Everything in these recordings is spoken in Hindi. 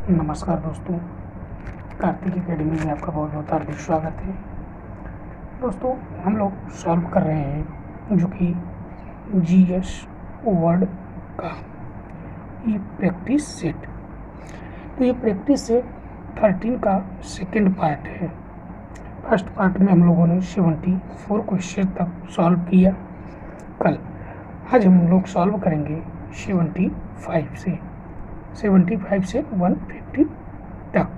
नमस्कार दोस्तों, कार्तिक एकेडमी में आपका बहुत बहुत हार्दिक स्वागत है। दोस्तों, हम लोग सॉल्व कर रहे हैं जो कि जीएस वर्ड का ये प्रैक्टिस सेट। तो ये प्रैक्टिस सेट 13 का सेकंड पार्ट है। फर्स्ट पार्ट में हम लोगों ने 74 क्वेश्चन तक सॉल्व किया कल। आज हम लोग सॉल्व करेंगे 75 से 150 तक।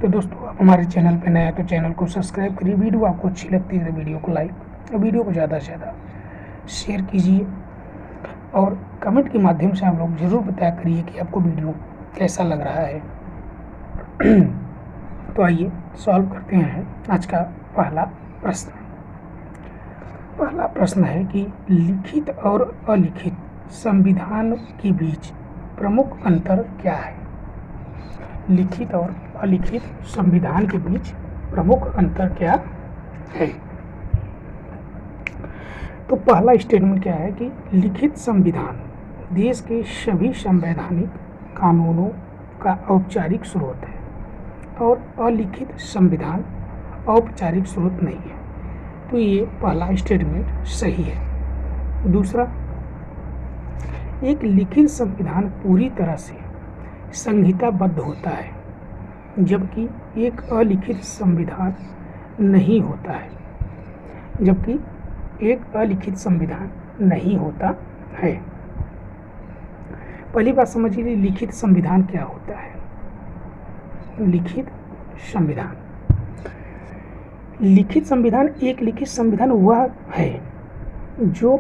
तो दोस्तों, आप हमारे चैनल पे नए हैं तो चैनल को सब्सक्राइब करिए। वीडियो आपको अच्छी लगती है तो वीडियो को लाइक और वीडियो को ज़्यादा से ज़्यादा शेयर कीजिए और कमेंट के माध्यम से आप लोग ज़रूर बताया करिए कि आपको वीडियो कैसा लग रहा है। तो आइए सॉल्व करते हैं आज का पहला प्रश्न। पहला प्रश्न है कि लिखित और अलिखित संविधान के बीच प्रमुख अंतर क्या है? लिखित और अलिखित संविधान के बीच प्रमुख अंतर क्या है? तो पहला स्टेटमेंट क्या है कि लिखित संविधान देश के सभी संवैधानिक कानूनों का औपचारिक स्रोत है और अलिखित संविधान औपचारिक स्रोत नहीं है। तो ये पहला स्टेटमेंट सही है। दूसरा, एक लिखित संविधान पूरी तरह से संहिताबद्ध होता है जबकि एक अलिखित संविधान नहीं होता है। पहली बात समझिए, लिखित संविधान क्या होता है? लिखित संविधान एक लिखित संविधान वह है जो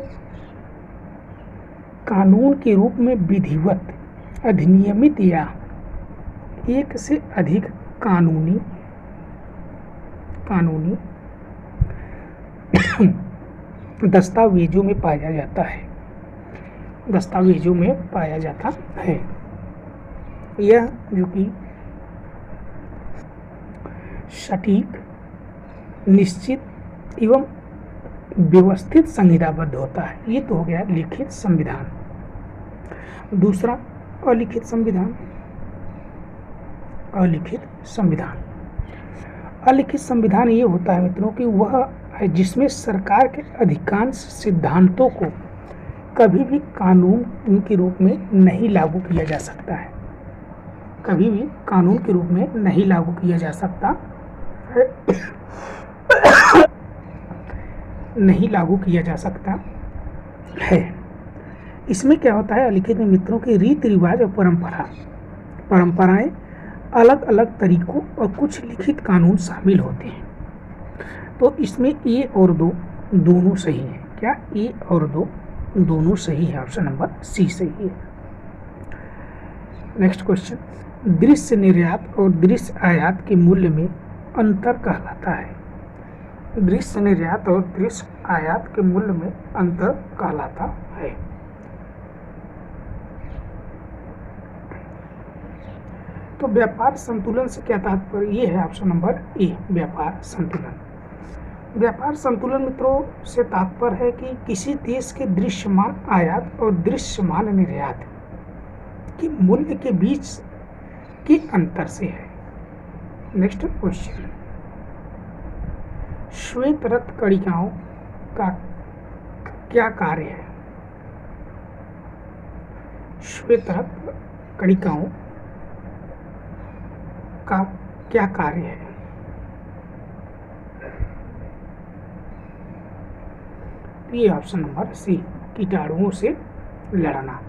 कानून के रूप में विधिवत, अधिनियमित या एक से अधिक कानूनी दस्तावेजों में पाया जाता है। यह जो कि सटीक, निश्चित एवं व्यवस्थित संहिताबद्ध होता है। ये तो हो गया लिखित संविधान। दूसरा, अलिखित संविधान ये होता है मित्रों कि वह है जिसमें सरकार के अधिकांश सिद्धांतों को कभी भी कानून के रूप में नहीं लागू किया जा सकता है। इसमें क्या होता है, अलिखित में मित्रों के रीति रिवाज और परंपराएं अलग अलग तरीकों और कुछ लिखित कानून शामिल होते हैं। तो इसमें ए और दो दोनों सही है। क्या ए और दो दोनों सही है? ऑप्शन नंबर सी सही है। नेक्स्ट क्वेश्चन, दृश्य निर्यात और दृश्य आयात के मूल्य में अंतर कहलाता है। दृश्य निर्यात और दृश्य आयात के मूल्य में अंतर कहलाता है। तो व्यापार संतुलन से क्या तात्पर्य? ये है ऑप्शन नंबर ए, व्यापार संतुलन मित्रों से तात्पर्य है कि किसी देश के दृश्यमान आयात और दृश्यमान निर्यात के मूल्य के बीच के अंतर से है। नेक्स्ट क्वेश्चन, श्वेत रक्त कणिकाओं का क्या कार्य है? श्वेत रक्त कणिकाओं का क्या कार्य है? ये ऑप्शन नंबर सी, कीटाणुओं से लड़ना।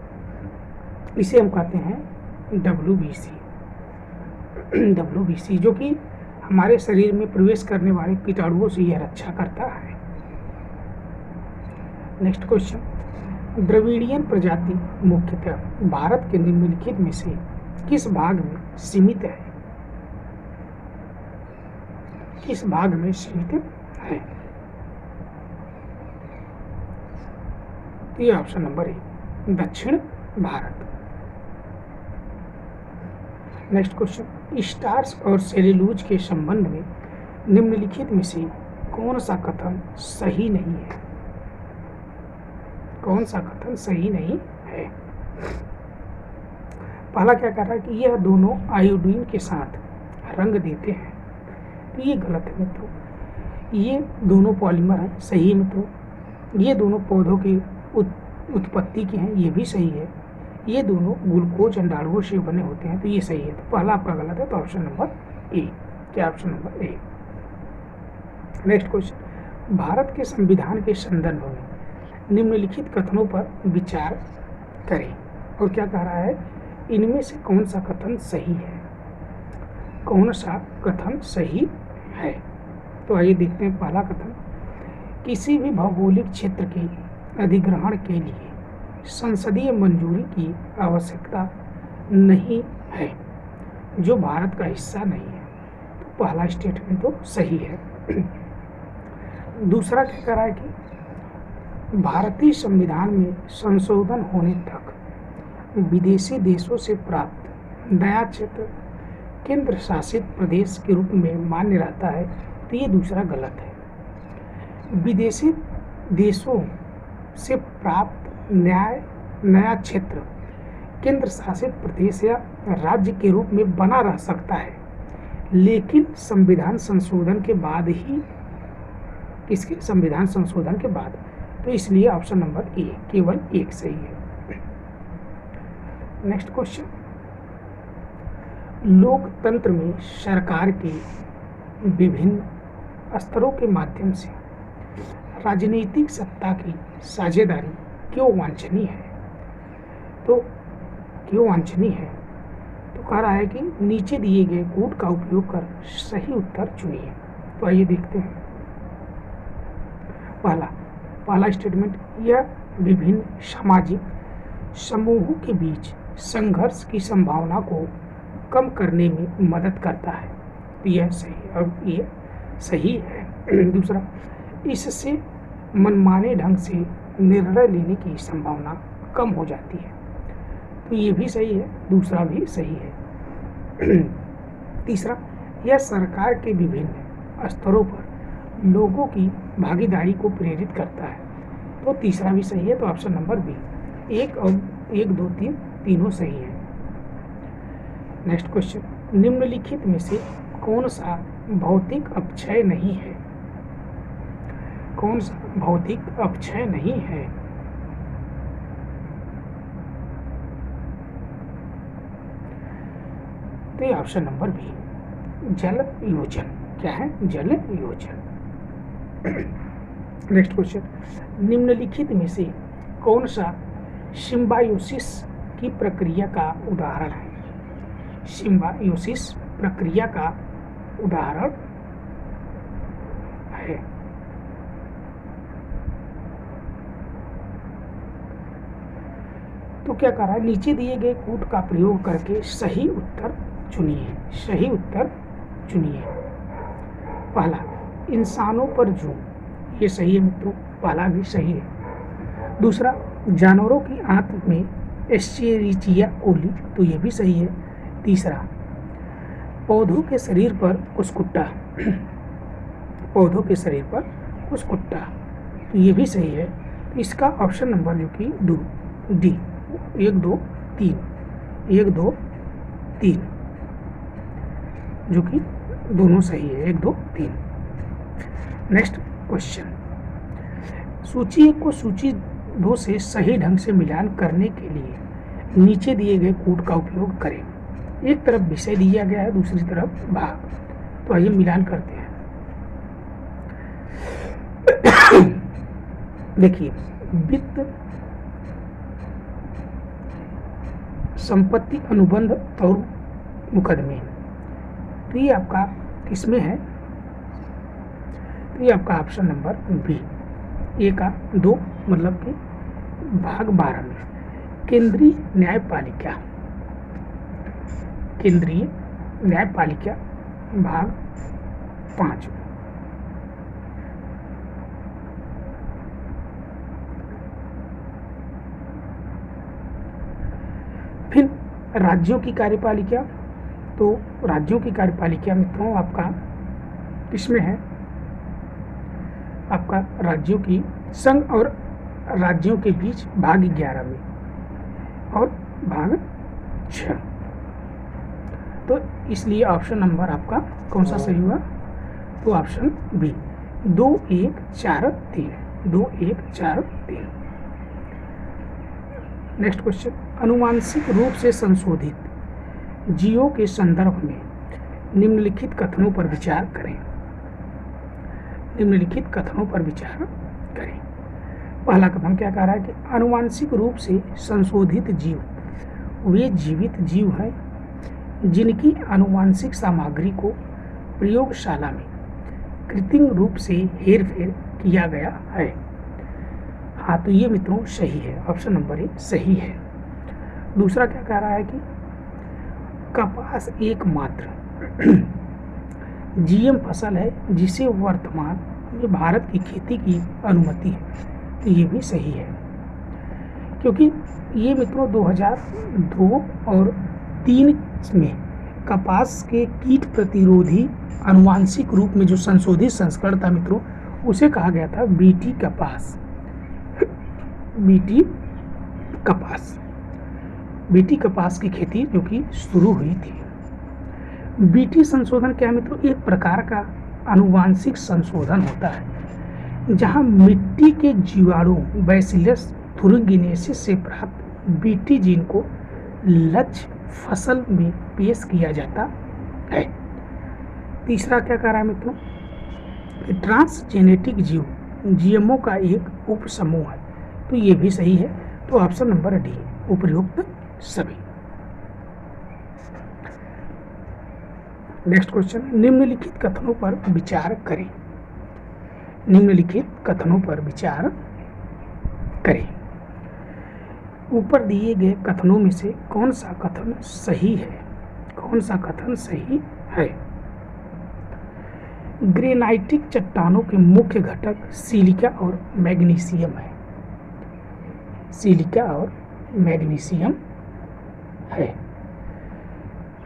इसे हम कहते हैं WBC, जो कि हमारे शरीर में प्रवेश करने वाले कीटाणुओं से यह रक्षा करता है। नेक्स्ट क्वेश्चन, द्रविड़ियन प्रजाति मुख्यतः भारत के निम्नलिखित में से किस भाग में सीमित है? ये ऑप्शन नंबर ए, दक्षिण भारत। नेक्स्ट क्वेश्चन, स्टार्च और सेल्यूलोज के संबंध में निम्नलिखित में से कौन सा कथन सही नहीं है? पहला क्या कर रहा है कि यह दोनों आयोडीन के साथ रंग देते हैं, तो ये गलत है मित्रों। ये दोनों पॉलीमर हैं, सही है मित्रों। ये दोनों पौधों की उत्पत्ति के हैं, ये भी सही है। ये दोनों ग्लूकोज अंडाणुओं से बने होते हैं, तो ये सही है। तो पहला आपका गलत है, तो ऑप्शन नंबर ए। क्या option number A. Next question, Bharat के संविधान के संदर्भ में निम्नलिखित कथनों पर विचार करें। और क्या कह रहा है, इनमें से कौन सा कथन सही है, कौन सा कथन सही है। तो आइए देखते हैं पहला कथन, किसी भी भौगोलिक क्षेत्र के अधिग्रहण के लिए संसदीय मंजूरी की आवश्यकता नहीं है जो भारत का हिस्सा नहीं है। तो पहला स्टेटमेंट तो सही है। दूसरा क्या कह रहा है कि भारतीय संविधान में संशोधन होने तक विदेशी देशों से प्राप्त नया क्षेत्र केंद्र शासित प्रदेश के रूप में मान्य रहता है, तो ये दूसरा गलत है। विदेशी देशों से प्राप्त नया क्षेत्र केंद्र शासित प्रदेश या राज्य के रूप में बना रह सकता है, लेकिन संविधान संशोधन के बाद ही, इसके संविधान संशोधन के बाद। तो इसलिए ऑप्शन नंबर ए केवल एक सही है। नेक्स्ट क्वेश्चन, लोकतंत्र में सरकार के विभिन्न स्तरों के माध्यम से राजनीतिक सत्ता की साझेदारी क्यों वांछनीय है। तो क्यों वांछनीय है, तो कह रहा है कि नीचे दिए गए कूट का उपयोग कर सही उत्तर चुनिए। तो आइए देखते हैं। पहला स्टेटमेंट, यह विभिन्न सामाजिक समूहों के बीच संघर्ष की संभावना को कम करने में मदद करता है, तो यह सही है और ये सही है। दूसरा, इससे मनमाने ढंग से निर्णय लेने की संभावना कम हो जाती है, तो ये भी सही है, दूसरा भी सही है। तीसरा, यह सरकार के विभिन्न स्तरों पर लोगों की भागीदारी को प्रेरित करता है, तो तीसरा भी सही है। तो ऑप्शन नंबर बी, एक और एक दो तीन तीनों सही है। नेक्स्ट क्वेश्चन, निम्नलिखित में से कौन सा भौतिक अपक्षय नहीं है, कौन सा भौतिक अपक्षय नहीं है। तो ये ऑप्शन नंबर बी, जल योजन। क्या है, जल योजन। नेक्स्ट क्वेश्चन, निम्नलिखित में से कौन सा सिम्बायोसिस की प्रक्रिया का उदाहरण है। सिम्बायोसिस प्रक्रिया का उदाहरण है। तो क्या कर रहा है, नीचे दिए गए कूट का प्रयोग करके सही उत्तर चुनिए। सही उत्तर चुनिए। पहला, इंसानों पर जूं, ये सही है मित्रों, पहला भी सही है। दूसरा, जानवरों की आंत में एस्चेरिचिया कोली, तो ये भी सही है। तीसरा, पौधों के शरीर पर कुस्कुट्टा, पौधों के शरीर पर कुस्कुट्टा, तो ये भी सही है। तो इसका ऑप्शन नंबर जो कि डी, 1 2 3, 1 2 3, जो कि दोनों सही है, 1 2 3। नेक्स्ट क्वेश्चन, सूची 1 को सूची 2 से सही ढंग से मिलान करने के लिए नीचे दिए गए कूट का उपयोग करें। एक तरफ विषय दिया गया है, दूसरी तरफ भाग। तो आइए मिलान करते हैं। देखिए, वित्त, संपत्ति, अनुबंध और मुकदमे, तो ये आपका किसमें है, तो ये आपका ऑप्शन नंबर बी, 1-2, मतलब कि भाग 12 में। केंद्रीय न्यायपालिका, केंद्रीय न्यायपालिका भाग 5 में। फिर राज्यों की कार्यपालिका, तो राज्यों की कार्यपालिका मित्रों आपका किसमें है, आपका राज्यों की संघ और राज्यों के बीच भाग 11 में और भाग 6। तो इसलिए ऑप्शन नंबर आपका कौन सा सही हुआ? तो ऑप्शन बी, 2 1 4 3, 2 1 4 3। नेक्स्ट क्वेश्चन, अनुवांशिक रूप से संशोधित जीवों के संदर्भ में निम्नलिखित कथनों पर विचार करें। निम्नलिखित कथनों पर विचार करें। पहला कथन क्या कह रहा है कि आनुवांशिक रूप से संशोधित जीव वे जीवित जीव हैं जिनकी आनुवांशिक सामग्री को प्रयोगशाला में कृत्रिम रूप से हेरफेर किया गया है। हाँ, तो ये मित्रों सही है, ऑप्शन नंबर ए सही है। दूसरा क्या कह रहा है कि कपास एकमात्र जीएम फसल है जिसे वर्तमान में भारत की खेती की अनुमति है। तो ये भी सही है, क्योंकि ये मित्रों 2002 और 3 में कपास के कीट प्रतिरोधी आनुवांशिक रूप में जो संशोधित संस्करण था मित्रों, उसे कहा गया था बीटी कपास। बीटी कपास की खेती जो कि शुरू हुई थी। बीटी संशोधन क्या है मित्रों? एक प्रकार का आनुवांशिक संशोधन होता है जहां मिट्टी के जीवाणु बैसिलस थुरिंगिनेसिस से प्राप्त बीटी जीन को लक्ष्य फसल में पेश किया जाता है। तीसरा क्या कह रहा है मित्रों? ट्रांसजेनेटिक जीव जीएमओ का एक उप समूह है। तो ये भी सही है, तो ऑप्शन नंबर डी, उपयुक्त सभी। नेक्स्ट क्वेश्चन, निम्नलिखित कथनों पर विचार करें। निम्नलिखित कथनों पर विचार करें। ऊपर दिए गए कथनों में से कौन सा कथन सही है? कौन सा कथन सही है? ग्रेनाइटिक चट्टानों के मुख्य घटक सिलिका और मैग्नीशियम है। सिलिका और मैग्नीशियम है।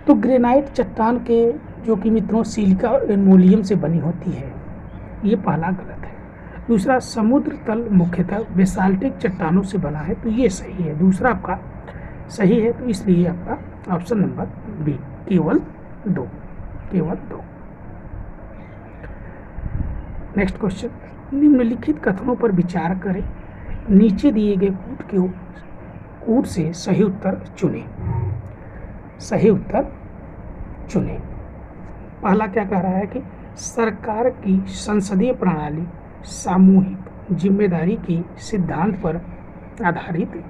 तो ग्रेनाइट चट्टान के जो कि मित्रों सिलिका और एल्युमिनियम से बनी होती है, ये पहला गलत है। दूसरा, समुद्र तल मुख्यतः बेसाल्टिक चट्टानों से बना है। तो ये सही है, दूसरा आपका सही है। तो इसलिए आपका ऑप्शन नंबर बी, केवल 2। नेक्स्ट क्वेश्चन, निम्नलिखित कथनों पर विचार करें। नीचे दिए गए कूट से सही उत्तर चुनें। सही उत्तर चुनें। पहला क्या कह रहा है कि सरकार की संसदीय प्रणाली सामूहिक जिम्मेदारी के सिद्धांत पर आधारित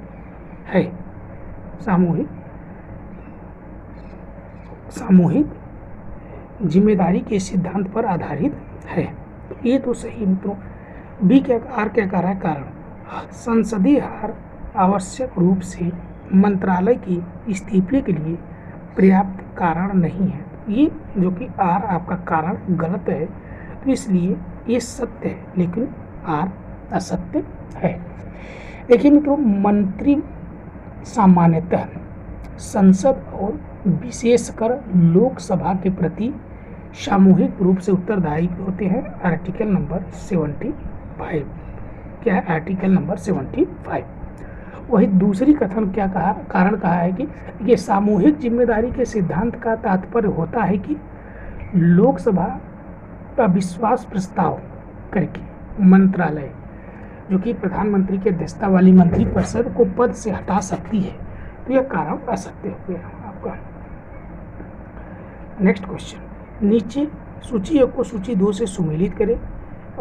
है। सामूहिक जिम्मेदारी के सिद्धांत पर आधारित है। तो ये तो सही मित्रों। बी क्या आर क्या कह रहा है? कारण संसदीय हार आवश्यक रूप से मंत्रालय की इस्तीफे के लिए पर्याप्त कारण नहीं है। ये जो कि आर आपका कारण गलत है, तो इसलिए ये सत्य है, लेकिन आर असत्य है। देखिए मित्रों, मंत्री सामान्यतः संसद और विशेषकर लोकसभा के प्रति सामूहिक रूप से उत्तरदायी होते हैं। आर्टिकल नंबर 75 क्या है? Article number 75। वही दूसरी कथन क्या कहा? कारण कहा है कि ये सामूहिक जिम्मेदारी के सिद्धांत का तात्पर्य होता है कि लोकसभा का विश्वास प्रस्ताव करके मंत्रालय जो कि प्रधानमंत्री की अध्यक्षता वाली मंत्रिपरिषद को पद से हटा सकती है। तो यह कारण असत्य हो गया आपका। नेक्स्ट क्वेश्चन, नीचे सूची 1 को सूची 2 से सुमेलित करें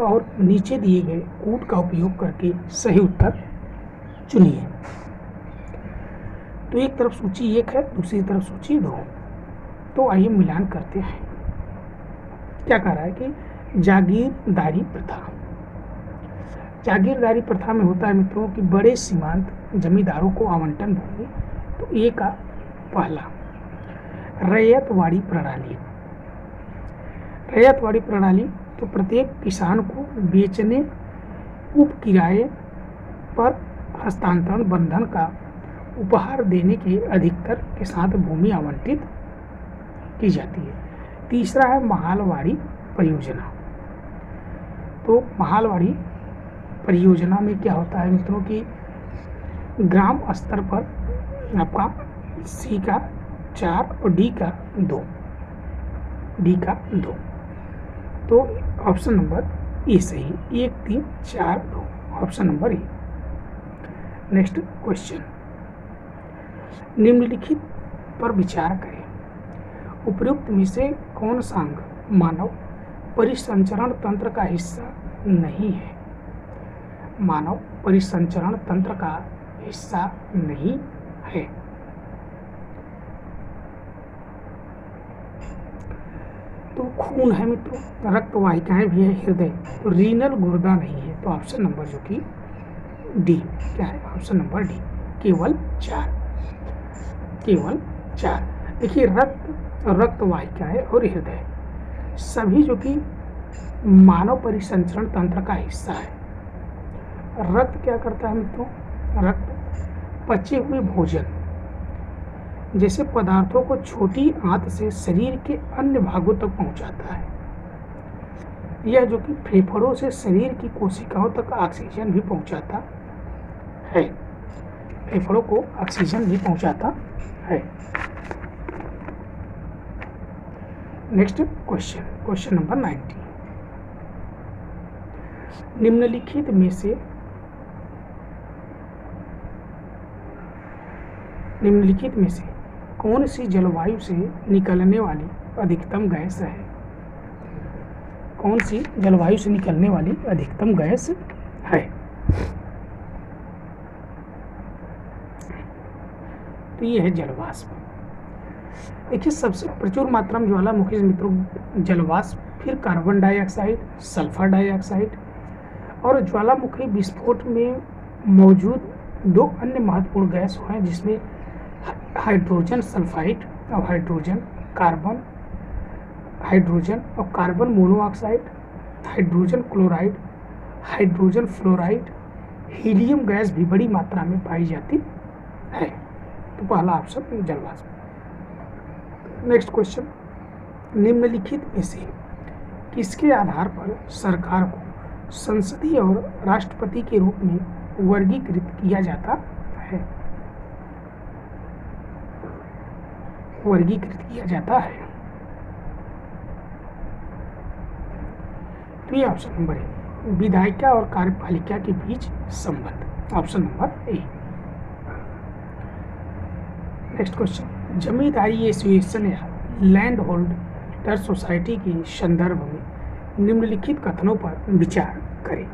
और नीचे दिए गए कूट का उपयोग करके सही उत्तर चुनिए। तो एक तरफ सूची 1 है, दूसरी तरफ सूची 2। तो आइए मिलान करते हैं। क्या कह रहा है कि जागीरदारी प्रथा। जागीरदारी प्रथा में होता है मित्रों कि बड़े सीमांत जमींदारों को आवंटन भूमि। तो ए का पहला, रैयतवाड़ी प्रणाली। रैयतवाड़ी प्रणाली तो प्रत्येक किसान को बेचने उप किराए पर हस्तांतरण बंधन का उपहार देने के अधिकतर के साथ भूमि आवंटित की जाती है। तीसरा है महालवाड़ी परियोजना। तो महालवाड़ी परियोजना में क्या होता है मित्रों कि ग्राम स्तर पर आपका सी का 4 और डी का 2, डी का 2। तो ऑप्शन नंबर ए सही, 1 3 4 2, option number A. Next question, निम्नलिखित पर विचार करें। उपयुक्त में से कौन सा अंग मानव परिसंचरण तंत्र का हिस्सा नहीं है? मानव परिसंचरण तंत्र का हिस्सा नहीं है। तो खून है मित्रों, रक्त वाहिकाएं भी है, हृदय, तो रीनल गुर्दा नहीं है। तो ऑप्शन नंबर जो कि डी, क्या है ऑप्शन नंबर डी, केवल 4, केवल 4। देखिए रक्त वाहिकाएं और हृदय सभी जो कि मानव परिसंचरण तंत्र का हिस्सा है। रक्त क्या करता है मित्रों? रक्त पचे हुए भोजन जैसे पदार्थों को छोटी आंत से शरीर के अन्य भागों तक पहुंचाता है। यह जो कि फेफड़ों से शरीर की कोशिकाओं तक ऑक्सीजन भी पहुंचाता है, फेफड़ों को ऑक्सीजन भी पहुंचाता है। नेक्स्ट क्वेश्चन, क्वेश्चन नंबर 90, निम्नलिखित में से कौन सी जलवायु से निकलने वाली अधिकतम गैस है? कौन सी जलवायु से निकलने वाली अधिकतम गैस है? तो ये है जलवाष्प। देखिए सबसे प्रचुर मात्रा में ज्वालामुखी से मित्रों जलवाष्प, फिर कार्बन डाइऑक्साइड, सल्फर डाइऑक्साइड और ज्वालामुखी विस्फोट में मौजूद 2 अन्य महत्वपूर्ण गैस हैं, जिसमें हाइड्रोजन सल्फाइड और हाइड्रोजन और carbon monoxide, hydrogen chloride, hydrogen fluoride, helium gas भी बड़ी मात्रा में पाई जाती है। तो पहला ऑप्शन जलवाष्प। नेक्स्ट क्वेश्चन, निम्नलिखित में से किसके आधार पर सरकार को संसदीय और राष्ट्रपति के रूप में वर्गीकृत किया जाता है? वर्गीकृत किया जाता है। तो ये ऑप्शन नंबर ए, विधायिका और कार्यपालिका के बीच संबंध, option number A. Next question, zamindari association या लैंड होल्डर सोसाइटी के संदर्भ में निम्नलिखित कथनों पर विचार करें।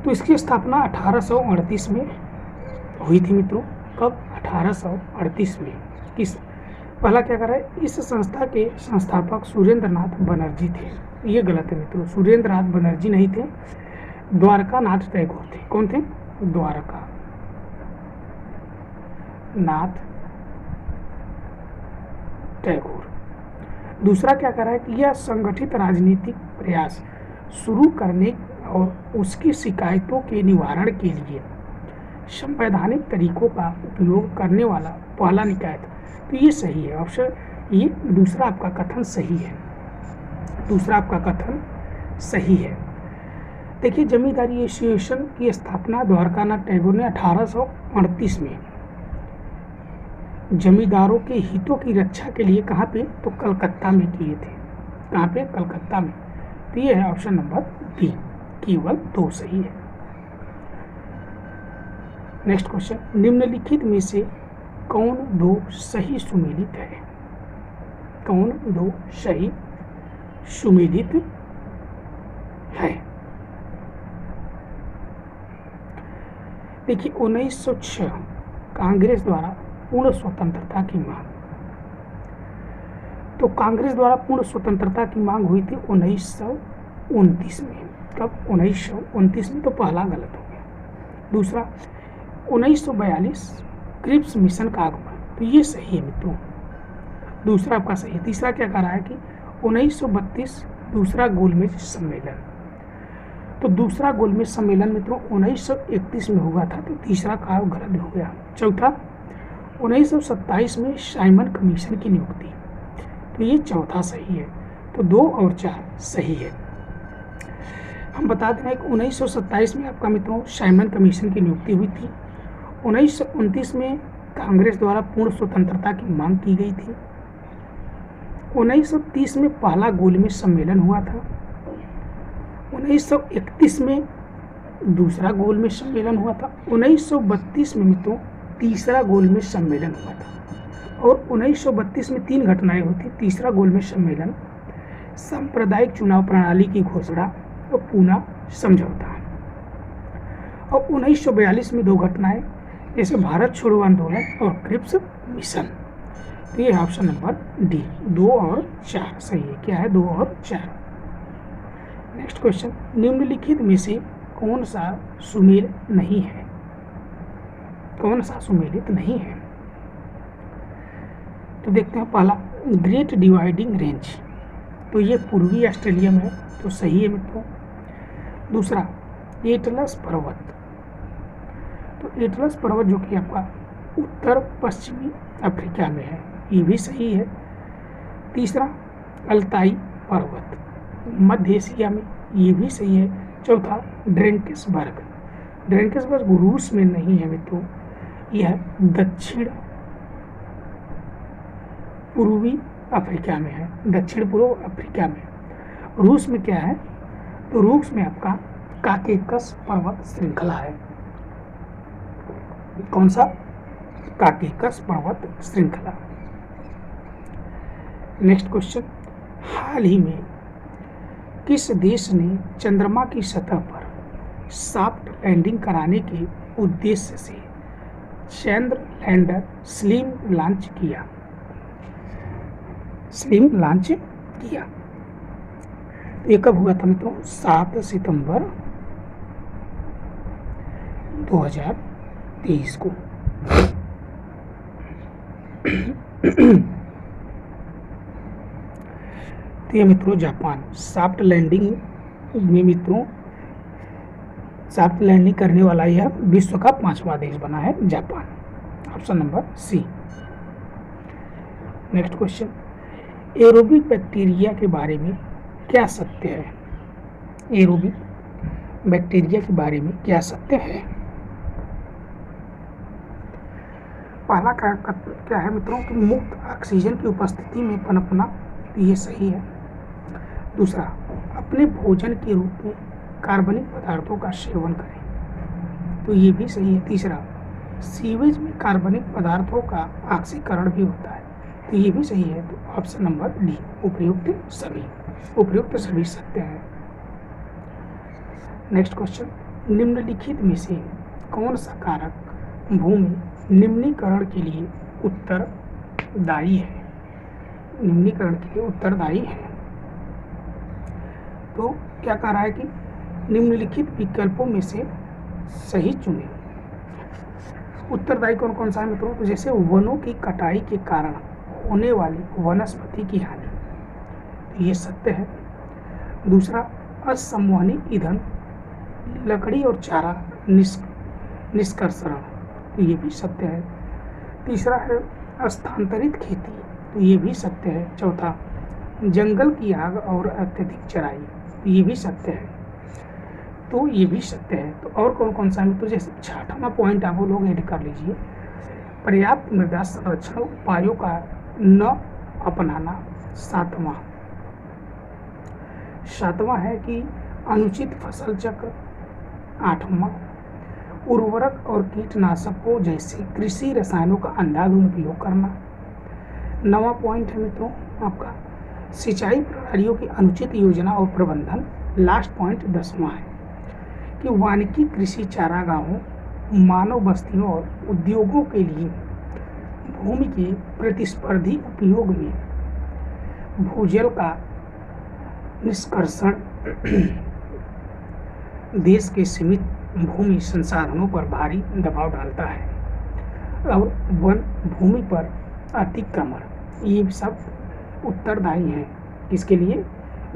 तो इसकी स्थापना 1838 में हुई थी मित्रों। कब? 1838 में। किस पहला क्या करा है? इस संस्था के संस्थापक सुरेंद्र नाथ बनर्जी थे। ये गलत है मित्रों, सुरेंद्र नाथ बनर्जी नहीं थे, द्वारका नाथ टैगोर थे। कौन थे? द्वारका नाथ टैगोर। दूसरा क्या करा है कि यह संगठित राजनीतिक प्रयास शुरू करने और उसकी शिकायतों के निवारण के लिए संवैधानिक तरीकों का उपयोग करने वाला पहला निकाय था। तो ये सही है, ऑप्शन ये दूसरा आपका कथन सही है, दूसरा आपका कथन सही है। देखिए जमींदारी एसोसिएशन की स्थापना द्वारका नाथ टैगोर ने 1838 में जमींदारों के हितों की रक्षा के लिए कहाँ पे? तो कलकत्ता में किए थे। कहाँ पे? कलकत्ता में। तो ये है ऑप्शन नंबर बी, केवल 2 सही है। नेक्स्ट क्वेश्चन, निम्नलिखित में से कौन 2 सही सुमेलित है? कौन 2 सही सुमेलित है? देखिए 1906 कांग्रेस द्वारा पूर्ण स्वतंत्रता की मांग। तो कांग्रेस द्वारा पूर्ण स्वतंत्रता की मांग हुई थी 1929 में। कब? 1929 में। तो पहला गलत हो गया। दूसरा 1942 क्रिप्स मिशन का आगमन। तो ये सही है मित्रों, दूसरा आपका सही है। तीसरा क्या कह रहा है कि 1932 दूसरा गोलमेज सम्मेलन। तो दूसरा गोलमेज सम्मेलन मित्रों 1931 में हुआ था, तो तीसरा का गलत हो गया। चौथा 1927 में साइमन कमीशन की नियुक्ति। तो ये चौथा सही है। तो 2 और 4 सही है। हम बता दें कि 1927 में आपका मित्रों साइमन कमीशन की नियुक्ति हुई थी। 1929 में कांग्रेस द्वारा पूर्ण स्वतंत्रता की मांग की गई थी। 1930 में पहला गोलमेज सम्मेलन हुआ था। 1931 में दूसरा गोलमेज सम्मेलन हुआ था। 1932 में मित्रों तीसरा गोलमेज सम्मेलन हुआ था। और 1932 में 3 घटनाएं हुई थी। तीसरा गोलमेज सम्मेलन, सांप्रदायिक चुनाव प्रणाली की घोषणा और पूना समझौता। और 1942 में 2 घटनाएं, जैसे भारत छोड़ो आंदोलन और क्रिप्स मिशन। तो ये ऑप्शन नंबर डी, 2 और 4 सही है। क्या है? 2 और 4। नेक्स्ट क्वेश्चन, निम्नलिखित में से कौन सा सुमेल नहीं है? कौन सा सुमेलित नहीं है? तो देखते हैं, पहला ग्रेट डिवाइडिंग रेंज, तो ये पूर्वी ऑस्ट्रेलिया में है, तो सही है मित्रों। दूसरा एटलस पर्वत, तो एटलस पर्वत जो कि आपका उत्तर पश्चिमी अफ्रीका में है, ये भी सही है। तीसरा अल्ताई पर्वत मध्य एशिया में, ये भी सही है। चौथा ड्रैकेंसबर्ग, ड्रैकेंसबर्ग रूस में नहीं है मित्रों, यह दक्षिण पूर्वी अफ्रीका में है, दक्षिण पूर्व अफ्रीका में। रूस में क्या है? तो रूस में आपका काकेकस पर्वत श्रृंखला है। कौन सा? काकेकस पर्वत श्रृंखला। नेक्स्ट क्वेश्चन, हाल ही में किस देश ने चंद्रमा की सतह पर सॉफ्ट लैंडिंग कराने के उद्देश्य से चंद्र लैंडर स्लिम लॉन्च किया? स्लिम लॉन्च किया। ये कब हुआ था मित्रों? 7 सितंबर 2023 को। तो ये मित्रों जापान सॉफ्ट लैंडिंग में मित्रों सॉफ्ट लैंडिंग करने वाला यह विश्व का 5वां देश बना है, Japan. Option number C. Next question, aerobic bacteria के बारे में क्या सत्य है? एरोबिक बैक्टीरिया के बारे में क्या सत्य है? पहला क्या है मित्रों कि मुक्त ऑक्सीजन की उपस्थिति में पनपना, तो ये सही है। दूसरा, अपने भोजन के रूप में कार्बनिक पदार्थों का सेवन करें, तो ये भी सही है। तीसरा, सीवेज में कार्बनिक पदार्थों का ऑक्सीकरण भी होता है, तो ये भी सही है। तो ऑप्शन नंबर डी, उपयुक्त सभी सत्य है। नेक्स्ट क्वेश्चन, निम्नलिखित में से कौन सा कारक भूमि निम्नीकरण के लिए उत्तरदायी है? निम्नीकरण के लिए उत्तरदायी है। तो क्या कह रहा है कि निम्नलिखित विकल्पों में से सही चुनें। उत्तरदायी कौन कौन सा है मित्रों? तो जैसे वनों की कटाई के कारण होने वाली वनस्पति की हानि, तो ये सत्य है। दूसरा, असंवहनी ईंधन, लकड़ी और चारा निष्कर्षण, तो ये भी सत्य है। तीसरा है स्थानांतरित खेती, तो ये भी सत्य है। चौथा, जंगल की आग और अत्यधिक चराई, तो ये भी सत्य है। तो ये भी सत्य है। तो और कौन कौन सा है? तो जैसे 6वां पॉइंट आप लोग ऐड कर लीजिए, पर्याप्त मृदा संरक्षण उपायों का न अपनाना। 7वां है कि अनुचित फसल चक्र। 8वां, उर्वरक और कीटनाशकों जैसे कृषि रसायनों का अंधाधुंध उपयोग करना। 9वां पॉइंट है मित्रों आपका सिंचाई प्रणालियों की अनुचित योजना और प्रबंधन। लास्ट पॉइंट 10वां है कि वानिकी कृषि चारागाहों, मानव बस्तियों और उद्योगों के लिए भूमि के प्रतिस्पर्धी उपयोग में भूजल का निष्कर्षण देश के सीमित भूमि संसाधनों पर भारी दबाव डालता है और वन भूमि पर अतिक्रमण, ये सब उत्तरदायी हैं इसके लिए,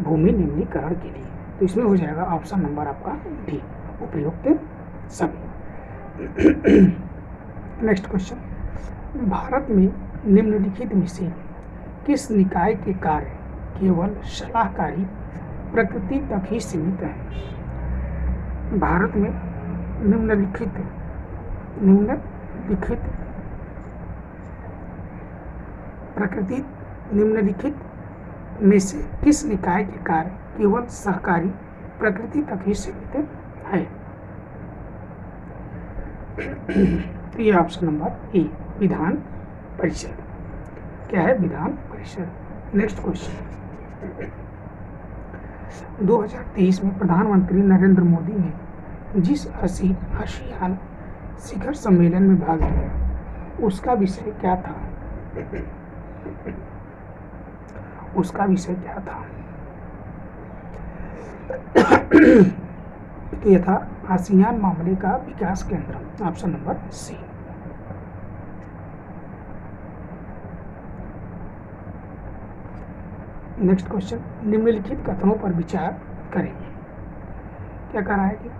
भूमि निम्नीकरण के लिए। तो इसमें हो जाएगा ऑप्शन नंबर आपका डी, उपयुक्त सभी। नेक्स्ट क्वेश्चन, भारत में निम्नलिखित में से किस निकाय के कार्य केवल सलाहकारी प्रकृति तक ही सीमित है? भारत में निम्नलिखित प्रकृति निम्नलिखित में से किस निकाय के कार्य केवल सहकारी प्रकृति तक ही सीमित है? तो ये ऑप्शन नंबर ए विधान परिषद। क्या है? विधान परिषद। नेक्स्ट क्वेश्चन, 2023 में प्रधानमंत्री नरेंद्र मोदी ने जिस आसियान शिखर सम्मेलन में भाग लिया उसका विषय क्या था? उसका विषय क्या था? तो यह था आसियान मामले का विकास केंद्र, option number C. Next question, निम्नलिखित कथनों पर विचार करें। क्या कह रहा है कि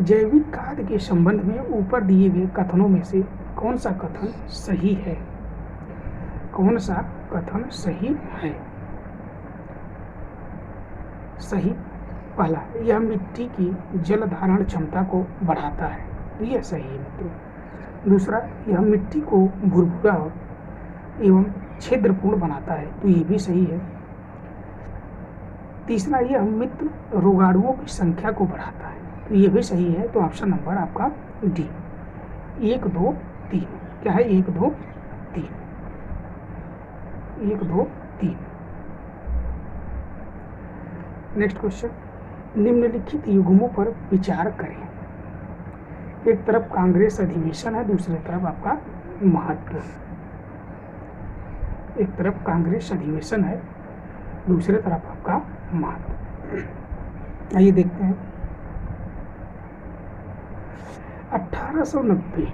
जैविक खाद के संबंध में ऊपर दिए गए कथनों में से कौन सा कथन सही है? कौन सा कथन सही है? सही पहला, यह मिट्टी की जल धारण क्षमता को बढ़ाता है, तो यह सही है मित्रों। दूसरा, यह मिट्टी को भुरभुरा एवं छिद्रपूर्ण बनाता है, तो ये भी सही है। तीसरा, यह मित्र रोगाणुओं की संख्या को बढ़ाता है, तो ये भी सही है। तो ऑप्शन नंबर आपका डी 1 2 3। क्या है? 1 2 3, 1 2 3। नेक्स्ट क्वेश्चन, निम्नलिखित युग्मों पर विचार करें। एक तरफ कांग्रेस अधिवेशन है, दूसरी तरफ आपका महत्व। एक तरफ कांग्रेस अधिवेशन है, दूसरी तरफ आपका महत्व। आइए देखते हैं। 1890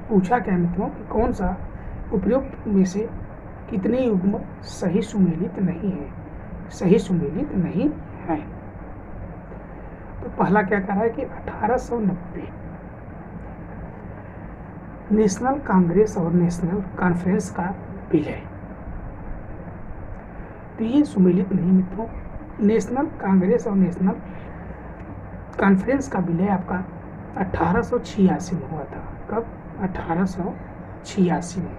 पूछा क्या मित्रों कि कौन सा उपयुक्त में से कितने युग्म सही सुमेलित नहीं है? सही सुमेलित नहीं है। तो पहला क्या कह रहा है कि 1890 नेशनल कांग्रेस और नेशनल कॉन्फ्रेंस का विलय, तो ये सुमेलित नहीं मित्रों। नेशनल कांग्रेस और नेशनल कॉन्फ्रेंस का विलय आपका 1886 में हुआ था। कब? 1886 में।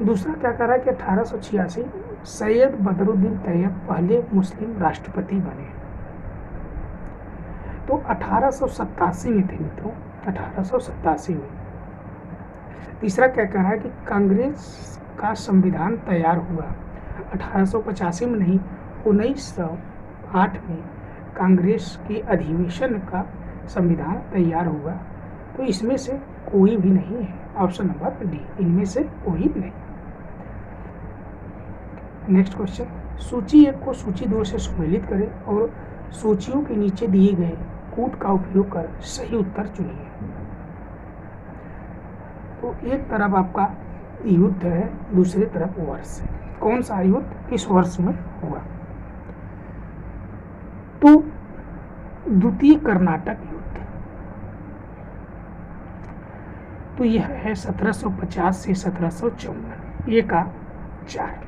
दूसरा क्या कह रहा है कि 1886 सैयद बदरुद्दीन तैयब पहले मुस्लिम राष्ट्रपति बने, तो 1887 में थे मित्रों, 1887 में। तीसरा क्या कह रहा है कि कांग्रेस का संविधान तैयार हुआ 1885 में नहीं, 1908 में कांग्रेस के अधिवेशन का संविधान तैयार हुआ, तो इसमें से कोई भी नहीं है। ऑप्शन नंबर डी, इनमें से कोई नहीं। नेक्स्ट क्वेश्चन, सूची 1 को सूची 2 से सुमेलित करें और सूचियों के नीचे दिए गए कूट का उपयोग कर सही उत्तर चुनिए। तो एक तरफ आपका युद्ध है, दूसरी तरफ वर्ष है। कौन सा युद्ध किस वर्ष में हुआ? तो द्वितीय कर्नाटक युद्ध, तो यह है 1750 से 1754। ये का 4।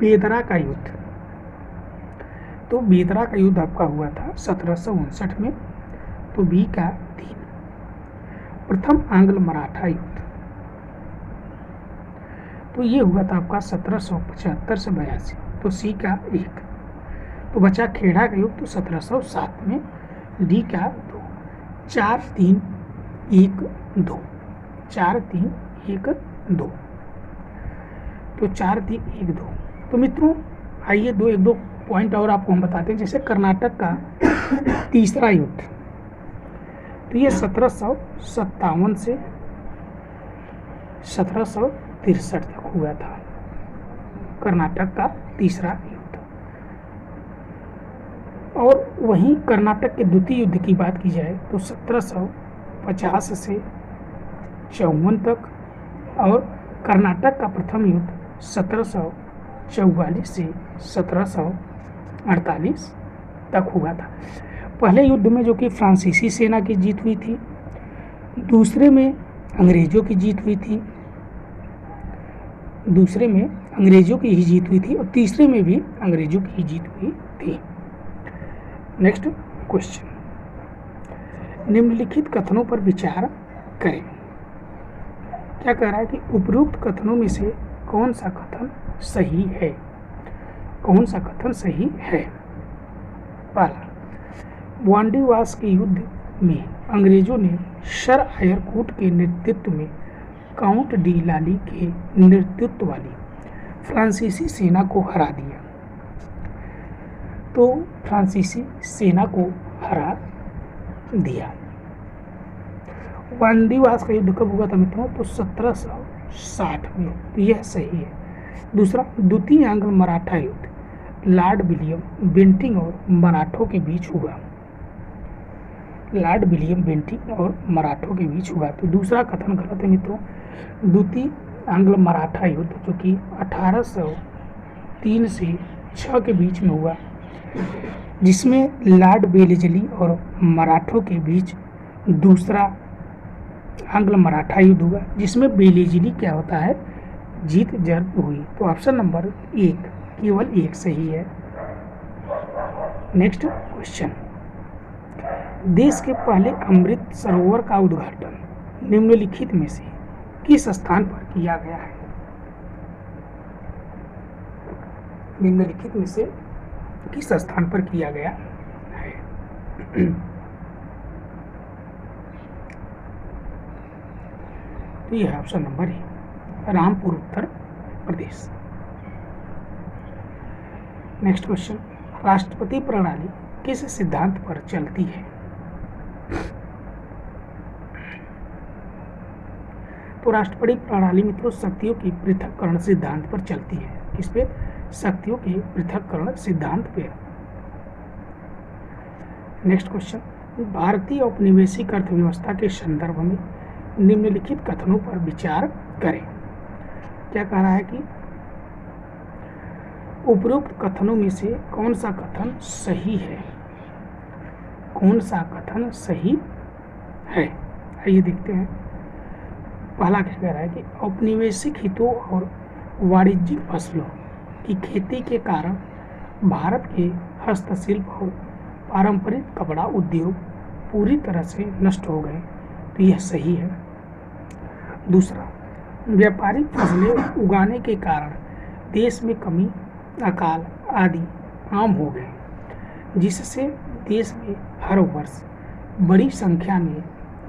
बेदरा का युद्ध, तो बेदरा का युद्ध आपका हुआ था 1759 में, तो बी का 3। प्रथम आंग्ल मराठा युद्ध, तो ये हुआ था आपका 1775 से 82, तो सी का 1। तो बचा खेड़ा का युद्ध, तो 1707 में, डी का 2। 4 3 1 2, 4 3 1 2, तो 4 3 1 2। तो मित्रों आइए 1-2 पॉइंट और आपको हम बताते हैं। जैसे कर्नाटक का तीसरा युद्ध, तो ये 1757 से 1763 तक हुआ था, कर्नाटक का तीसरा युद्ध। और वहीं कर्नाटक के द्वितीय युद्ध की बात की जाए तो 1750 से 54 तक, और कर्नाटक का प्रथम युद्ध 1744 से 1748 तक हुआ था। पहले युद्ध में जो कि फ्रांसीसी सेना की जीत हुई थी, दूसरे में अंग्रेजों की जीत हुई थी, और तीसरे में भी अंग्रेजों की जीत हुई थी। नेक्स्ट क्वेश्चन, निम्नलिखित कथनों पर विचार करें। क्या कह रहा है कि उपरोक्त कथनों में से कौन सा कथन सही है? कौन सा कथन सही है? पहला, वांडीवास के युद्ध में अंग्रेजों ने सर आयर कूट के नेतृत्व में काउंट डी लाली के नेतृत्व वाली फ्रांसीसी सेना को हरा दिया। तो फ्रांसीसी सेना को हरा दिया। वांडीवास का युद्ध कब हुआ था मित्रों? तो 1760 में। तो यह सही है। दूसरा, द्वितीय एंग्लो मराठा युद्ध लॉर्ड विलियम बेंटिंग और मराठों के बीच हुआ। लॉर्ड विलियम बेंटिंग और मराठों के बीच हुआ। तो दूसरा कथन गलत है मित्रों। द्वितीय एंग्लो मराठा युद्ध जो कि 1803 से 6 के बीच में हुआ, जिसमें लॉर्ड वेलेस्ली और मराठों के बीच दूसरा एंग्लो मराठा युद्ध हुआ, जिसमें वेलेस्ली क्या होता है, जीत जर्ब हुई। तो ऑप्शन नंबर 1 केवल 1 सही है। नेक्स्ट क्वेश्चन, देश के पहले अमृत सरोवर का उद्घाटन निम्नलिखित में से किस स्थान पर किया गया है? निम्नलिखित में से किस स्थान पर किया गया है? तो यह है ऑप्शन नंबर ए, रामपुर, उत्तर प्रदेश। नेक्स्ट क्वेश्चन, राष्ट्रपति प्रणाली किस सिद्धांत पर चलती है? तो राष्ट्रपति प्रणाली मित्रों शक्तियों की पृथक्करण सिद्धांत पर चलती है। किस पे? शक्तियों के पृथक्करण सिद्धांत पे। नेक्स्ट क्वेश्चन, भारतीय औपनिवेशिक अर्थव्यवस्था के संदर्भ में निम्नलिखित कथनों पर विचार करें। क्या कह रहा है कि उपरोक्त कथनों में से कौन सा कथन सही है? कौन सा कथन सही है? आइए देखते हैं। पहला क्या कह रहा है कि औपनिवेशिक हितों और वाणिज्यिक फसलों की खेती के कारण भारत के हस्तशिल्प और पारंपरिक कपड़ा उद्योग पूरी तरह से नष्ट हो गए। तो यह सही है। दूसरा, व्यापारिक फसलें उगाने के कारण देश में कमी, अकाल आदि आम हो गए, जिससे देश में हर वर्ष बड़ी संख्या में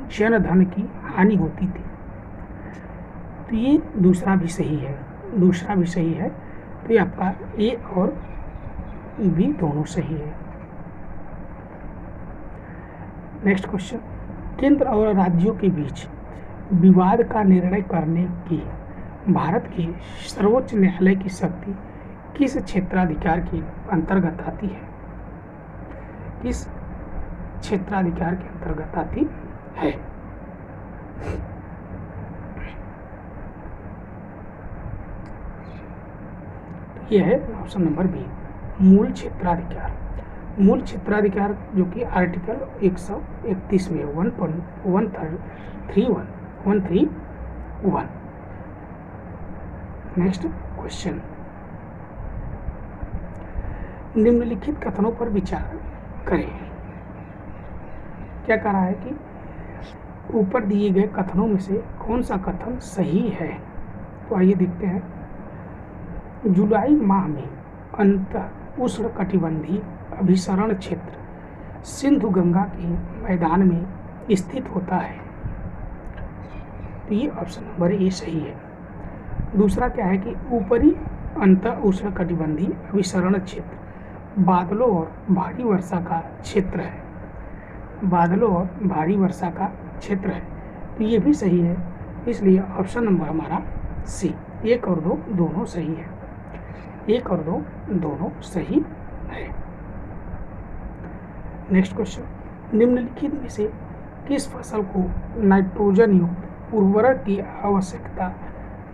जनधन की हानि होती थी। तो ये दूसरा भी सही है। दूसरा भी सही है। तो ये आपका ए और बी दोनों सही है। नेक्स्ट क्वेश्चन, केंद्र और राज्यों के बीच विवाद का निर्णय करने की भारत के सर्वोच्च न्यायालय की शक्ति किस क्षेत्राधिकार के अंतर्गत आती है? किस क्षेत्राधिकार के अंतर्गत आती है? यह है ऑप्शन नंबर बी, मूल क्षेत्राधिकार। मूल क्षेत्राधिकार जो कि आर्टिकल 131 में 131। नेक्स्ट क्वेश्चन, निम्नलिखित कथनों पर विचार करें। क्या कह रहा है कि ऊपर दिए गए कथनों में से कौन सा कथन सही है? तो आइए देखते हैं। जुलाई माह में अंतः उष्णकटिबंधीय अभिसरण क्षेत्र सिंधु गंगा के मैदान में स्थित होता है। तो ये ऑप्शन नंबर ए सही है। दूसरा क्या है कि ऊपरी अंतः उष्णकटिबंधीय अभिसरण क्षेत्र बादलों और भारी वर्षा का क्षेत्र है। बादलों और भारी वर्षा का क्षेत्र है। तो ये भी सही है। इसलिए ऑप्शन नंबर हमारा सी, 1 और 2 दोनों सही है। 1 और 2 दोनों सही है। नेक्स्ट क्वेश्चन, निम्नलिखित में से किस फसल को नाइट्रोजन युक्त उर्वरक की आवश्यकता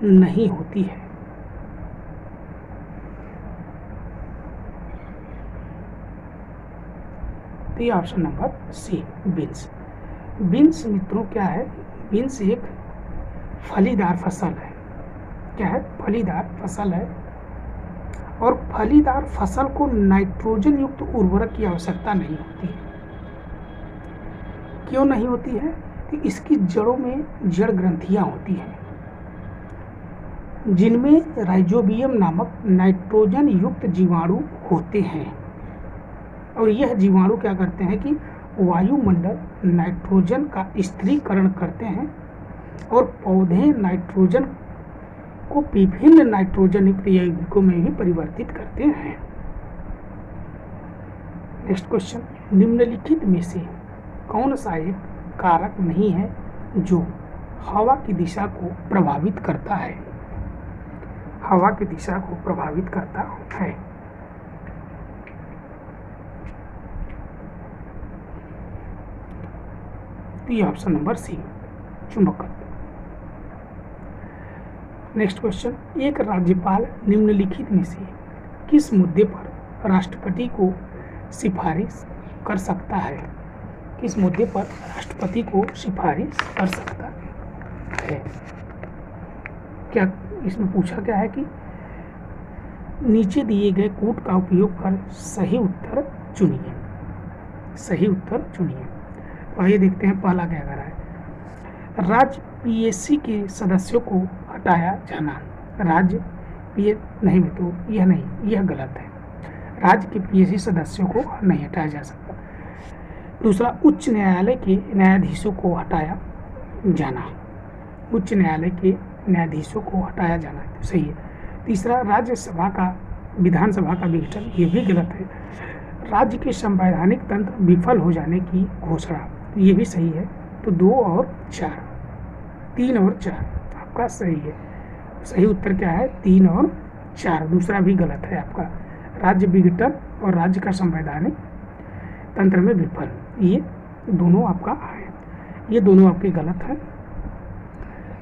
नहीं होती है? तो ये option number C, beans. Beans मित्रों क्या है? बीन्स एक फलीदार फसल है। क्या है? फलीदार फसल है। और फलीदार फसल को नाइट्रोजन युक्त उर्वरक की आवश्यकता नहीं होती है। क्यों नहीं होती है? कि इसकी जड़ों में जड़ ग्रंथियां होती हैं। जिनमें राइजोबियम नामक नाइट्रोजन युक्त जीवाणु होते हैं। और यह जीवाणु क्या करते हैं कि वायुमंडल नाइट्रोजन का स्थिरीकरण करते हैं और पौधे नाइट्रोजन को विभिन्न नाइट्रोजन युक्त यौगिकों में भी परिवर्तित करते हैं। नेक्स्ट क्वेश्चन, निम्नलिखित में से कौन सा एक कारक नहीं है जो हवा की दिशा को प्रभावित करता है? हवा की दिशा को प्रभावित करता है। तो ये ऑप्शन नंबर सी, चुंबकत्व। नेक्स्ट क्वेश्चन, एक राज्यपाल निम्नलिखित में से किस मुद्दे पर राष्ट्रपति को सिफारिश कर सकता है? किस मुद्दे पर राष्ट्रपति को सिफारिश कर सकता है? क्या इसमें पूछा गया है कि नीचे दिए गए कूट का उपयोग कर सही उत्तर चुनिए। सही उत्तर चुनिए। तो आइए देखते हैं पहला क्या कह रहा है। राज्य पीएससी के सदस्यों को हटाया जाना। राज्य नहीं तो यह नहीं, यह गलत है। राज्य के पीएससी सदस्यों को नहीं हटाया जा सकता। दूसरा, उच्च न्यायालय के न्यायाधीशों को हटाया जाना। उच्च न्यायालय के न्यायाधीशों को हटाया जाना सही है। तीसरा, राज्यसभा का विधानसभा का विघटन, ये भी गलत है। राज्य के संवैधानिक तंत्र विफल हो जाने की घोषणा, ये भी सही है। तो 2 और 4, 3 और 4 आपका सही है। सही उत्तर क्या है? 3 और 4। दूसरा भी गलत है आपका। राज्य विघटन और राज्य का संवैधानिक तंत्र में विफल, ये दोनों आपका है। ये दोनों आपके गलत हैं।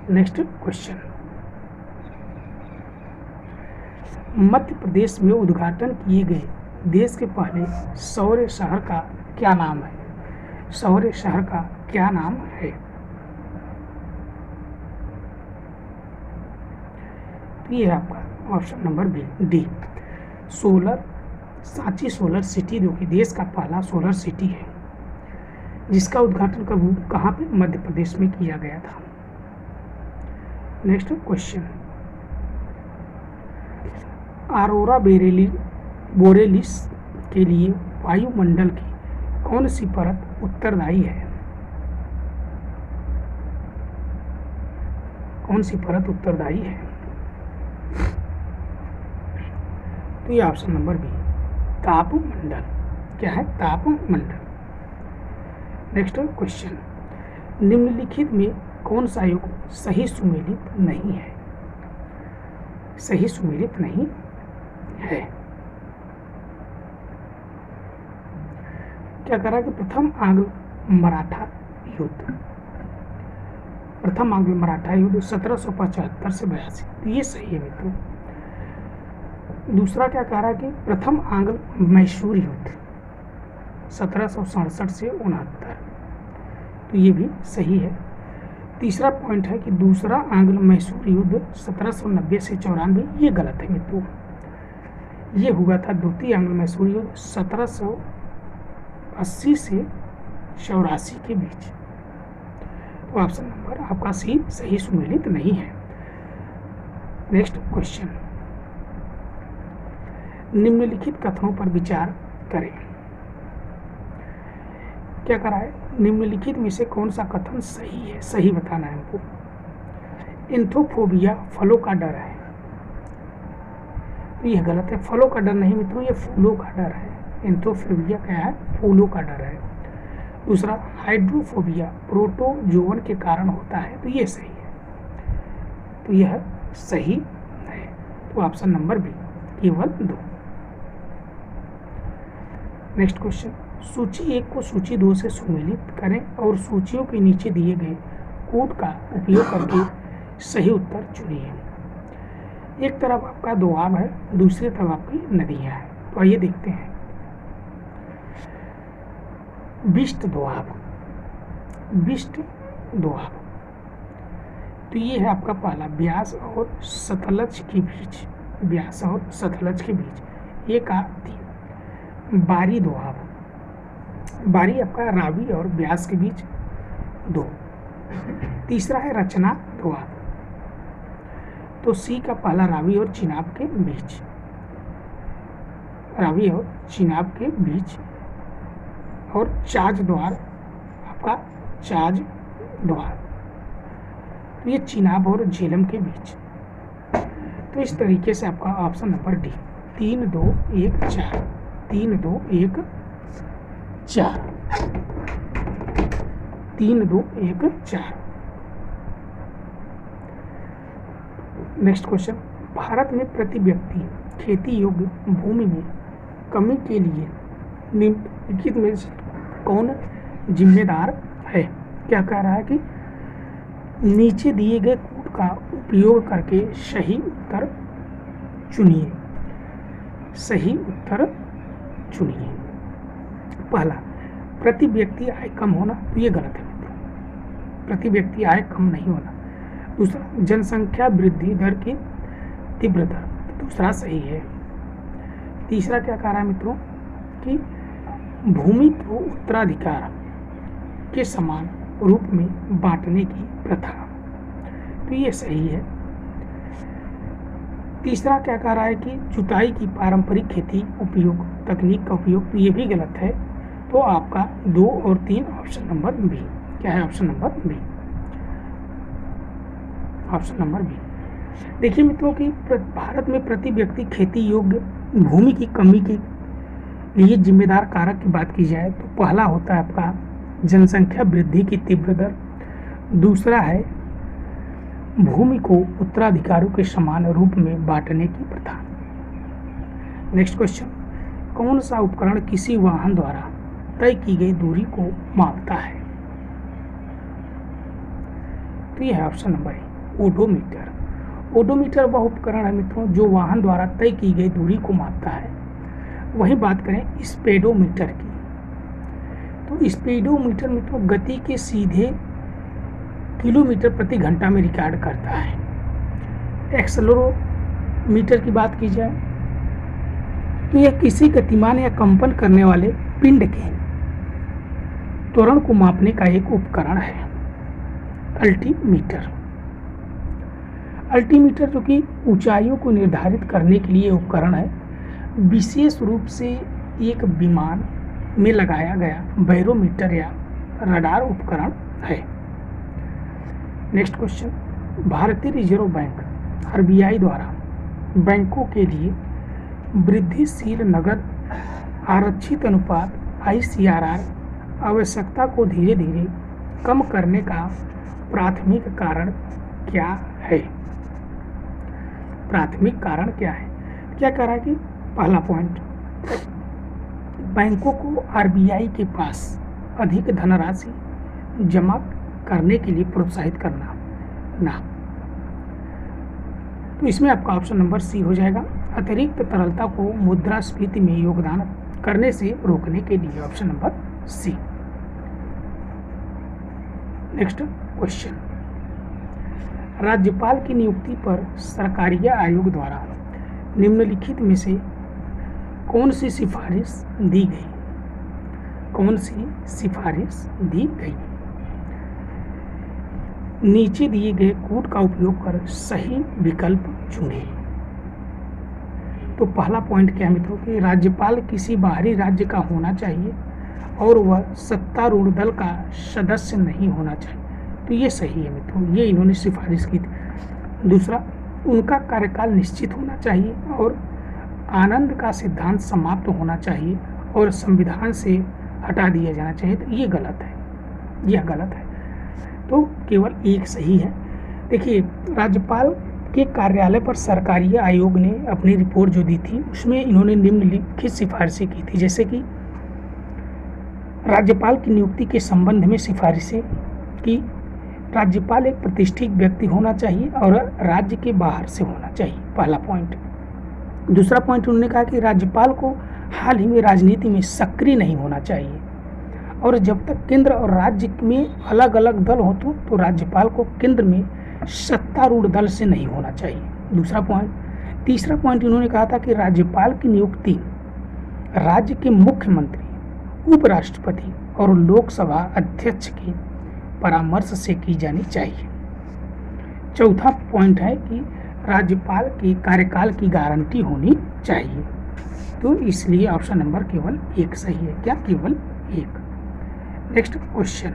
नेक्स्ट क्वेश्चन, मध्य प्रदेश में उद्घाटन किए गए देश के पहले सौर शहर का क्या नाम है? सौर शहर का क्या नाम है? तो ये है आपका option number B, D, Sanchi solar city, जो कि देश का पहला सोलर सिटी है, जिसका उद्घाटन कहाँ पे? मध्य प्रदेश में किया गया था। नेक्स्ट क्वेश्चन, ऑरोरा बोरेलिस के लिए वायुमंडल की कौन सी परत उत्तरदायी है? कौन सी परत उत्तरदायी है? तो ये ऑप्शन नंबर बी, तापमंडल। क्या है? तापमंडल। नेक्स्ट क्वेश्चन, निम्नलिखित में कौन सा योग सही सुमेलित नहीं है? सही सुमेलित नहीं है। क्या करा कि प्रथम आंग्ल मराठा युद्ध, प्रथम आंग्ल मराठा युद्ध 1775 से 82, तो ये सही है मित्रों। दूसरा क्या कह रहा है कि प्रथम आंग्ल मैसूर युद्ध 1767 से 69, तो ये भी सही है। तीसरा पॉइंट है कि दूसरा आंग्ल मैसूर युद्ध 1790 से 94, ये गलत है मित्रों। ये हुआ था द्वितीय आंग्ल मैसूर युद्ध 1780 से 84 के बीच। तो ऑप्शन नंबर आपका सी सही सुमेलित नहीं है। नेक्स्ट क्वेश्चन, निम्नलिखित कथनों पर विचार करें। क्या करा है? निम्नलिखित में से कौन सा कथन सही है? सही बताना है हमको। एंथ्रोफोबिया फलों का डर है, तो यह गलत है। फलों का डर नहीं मित्रों, ये फूलों का डर है। एंथ्रोफोबिया क्या है? फूलों का डर है। दूसरा, हाइड्रोफोबिया प्रोटोजोवन के कारण होता है, तो ये सही है। तो यह सही है। तो ऑप्शन नंबर बी, केवल 2। नेक्स्ट क्वेश्चन, सूची 1 को सूची 2 से सुमेलित करें और सूचियों के नीचे दिए गए कोड का उपयोग करके सही उत्तर चुनिए। एक तरफ आपका दोआब है, दूसरी तरफ आपकी नदियां हैं। तो आइए देखते हैं। बिस्ट दोआब, बिस्ट दोआब, तो ये है आपका पहला, ब्यास और सतलज के बीच, ब्यास और सतलज के बीच, एक आ 3। बारी दोआब, बारी आपका रावी और ब्यास के बीच 2। तीसरा है रचना दोआब, तो सी का पहला रावी और चिनाब के बीच, रावी और चिनाब के बीच, और चाज द्वार आपका चाज द्वार, तो ये चिनाब और झेलम के बीच। तो इस तरीके से आपका option number D 3 2 1 4 3 2 1 4 3 2 1 4। Next question, Bharat में प्रति व्यक्ति खेती योग्य भूमि में कमी के लिए निम्नलिखित में से कौन जिम्मेदार है? क्या कह रहा है कि नीचे दिए गए कोड का उपयोग करके सही उत्तर चुनिए। सही उत्तर चुनिए। पहला, प्रति व्यक्ति आय कम होना, तो ये गलत है मित्रों, प्रति व्यक्ति आय कम नहीं होना। दूसरा, जनसंख्या वृद्धि दर की तीव्र दर, दूसरा सही है। तीसरा क्या कह रहा है मित्रों कि भूमि को उत्तराधिकार के समान रूप में बांटने की प्रथा, तो ये सही है। तीसरा क्या कह रहा है कि जुताई की पारंपरिक खेती उपयोग तकनीक का उपयोग, तो ये भी गलत है। तो आपका 2 और 3 ऑप्शन नंबर बी, क्या है option number B, option number B. देखिए मित्रों कि भारत में प्रति व्यक्ति खेती योग्य भूमि की कमी के लिए जिम्मेदार कारक की बात की जाए तो पहला होता है आपका जनसंख्या वृद्धि की तीव्र दर, दूसरा है भूमि को उत्तराधिकारियों के समान रूप में बांटने की प्रथा। नेक्स्ट क्वेश्चन, कौन सा उपकरण किसी वाहन द्वारा तय की गई दूरी को मापता है? तो यह है ऑप्शन नंबर ए, ओडोमीटर। ओडोमीटर वह उपकरण है मित्रों जो वाहन द्वारा तय की गई दूरी को मापता है। वहीं बात करें स्पीडोमीटर की, तो स्पीडोमीटर मित्रों गति के सीधे किलोमीटर प्रति घंटा में रिकॉर्ड करता है। एक्सेलेरोमीटर की बात की जाए तो यह किसी गतिमान या कंपन करने वाले पिंड के त्वरण को मापने का एक उपकरण है। अल्टीमीटर, अल्टीमीटर जो कि ऊंचाइयों को निर्धारित करने के लिए उपकरण है, विशेष रूप से एक विमान में लगाया गया बैरोमीटर या रडार उपकरण है। नेक्स्ट क्वेश्चन, भारतीय रिजर्व बैंक आरबीआई द्वारा बैंकों के लिए वृद्धिशील नगद आरक्षित अनुपात ICRR आवश्यकता को धीरे धीरे कम करने का प्राथमिक कारण क्या है? प्राथमिक कारण क्या है? क्या कह रहा है कि पहला पॉइंट, बैंकों को आरबीआई के पास अधिक धनराशि जमा करने के लिए प्रोत्साहित करना ना, तो इसमें आपका ऑप्शन नंबर सी हो जाएगा। अतिरिक्त तरलता को मुद्रास्फीति में योगदान करने से रोकने के लिए option number C. Next question, राज्यपाल की नियुक्ति पर सरकारीय आयोग द्वारा निम्नलिखित में से कौन सी सिफारिश दी गई? कौन सी सिफारिश दी गई? नीचे दिए गए कोड का उपयोग कर सही विकल्प चुनें। तो पहला पॉइंट क्या है मित्रों कि राज्यपाल किसी बाहरी राज्य का होना चाहिए और वह सत्तारूढ़ दल का सदस्य नहीं होना चाहिए, तो ये सही है मित्रों, ये इन्होंने सिफारिश की थी। दूसरा, उनका कार्यकाल निश्चित होना चाहिए और आनंद का सिद्धांत समाप्त होना चाहिए और संविधान से हटा दिया जाना चाहिए, तो ये गलत है, यह गलत है। तो केवल एक सही है। देखिए, राज्यपाल के कार्यालय पर सरकारी आयोग ने अपनी रिपोर्ट जो दी थी उसमें इन्होंने निम्नलिखित सिफारिशें की थी, जैसे कि राज्यपाल की नियुक्ति के संबंध में सिफारिशें की, राज्यपाल एक प्रतिष्ठित व्यक्ति होना चाहिए और राज्य के बाहर से होना चाहिए, पहला पॉइंट। दूसरा पॉइंट उन्होंने कहा कि राज्यपाल को हाल ही में राजनीति में सक्रिय नहीं होना चाहिए और जब तक केंद्र और राज्य में अलग अलग दल हो तो राज्यपाल को केंद्र में सत्तारूढ़ दल से नहीं होना चाहिए, दूसरा पॉइंट। तीसरा पॉइंट उन्होंने कहा था कि राज्यपाल की नियुक्ति राज्य के मुख्यमंत्री, उपराष्ट्रपति और लोकसभा अध्यक्ष के परामर्श से की जानी चाहिए। चौथा पॉइंट है कि राज्यपाल के कार्यकाल की गारंटी होनी चाहिए। तो इसलिए ऑप्शन नंबर केवल एक सही है। क्या? केवल एक। नेक्स्ट क्वेश्चन,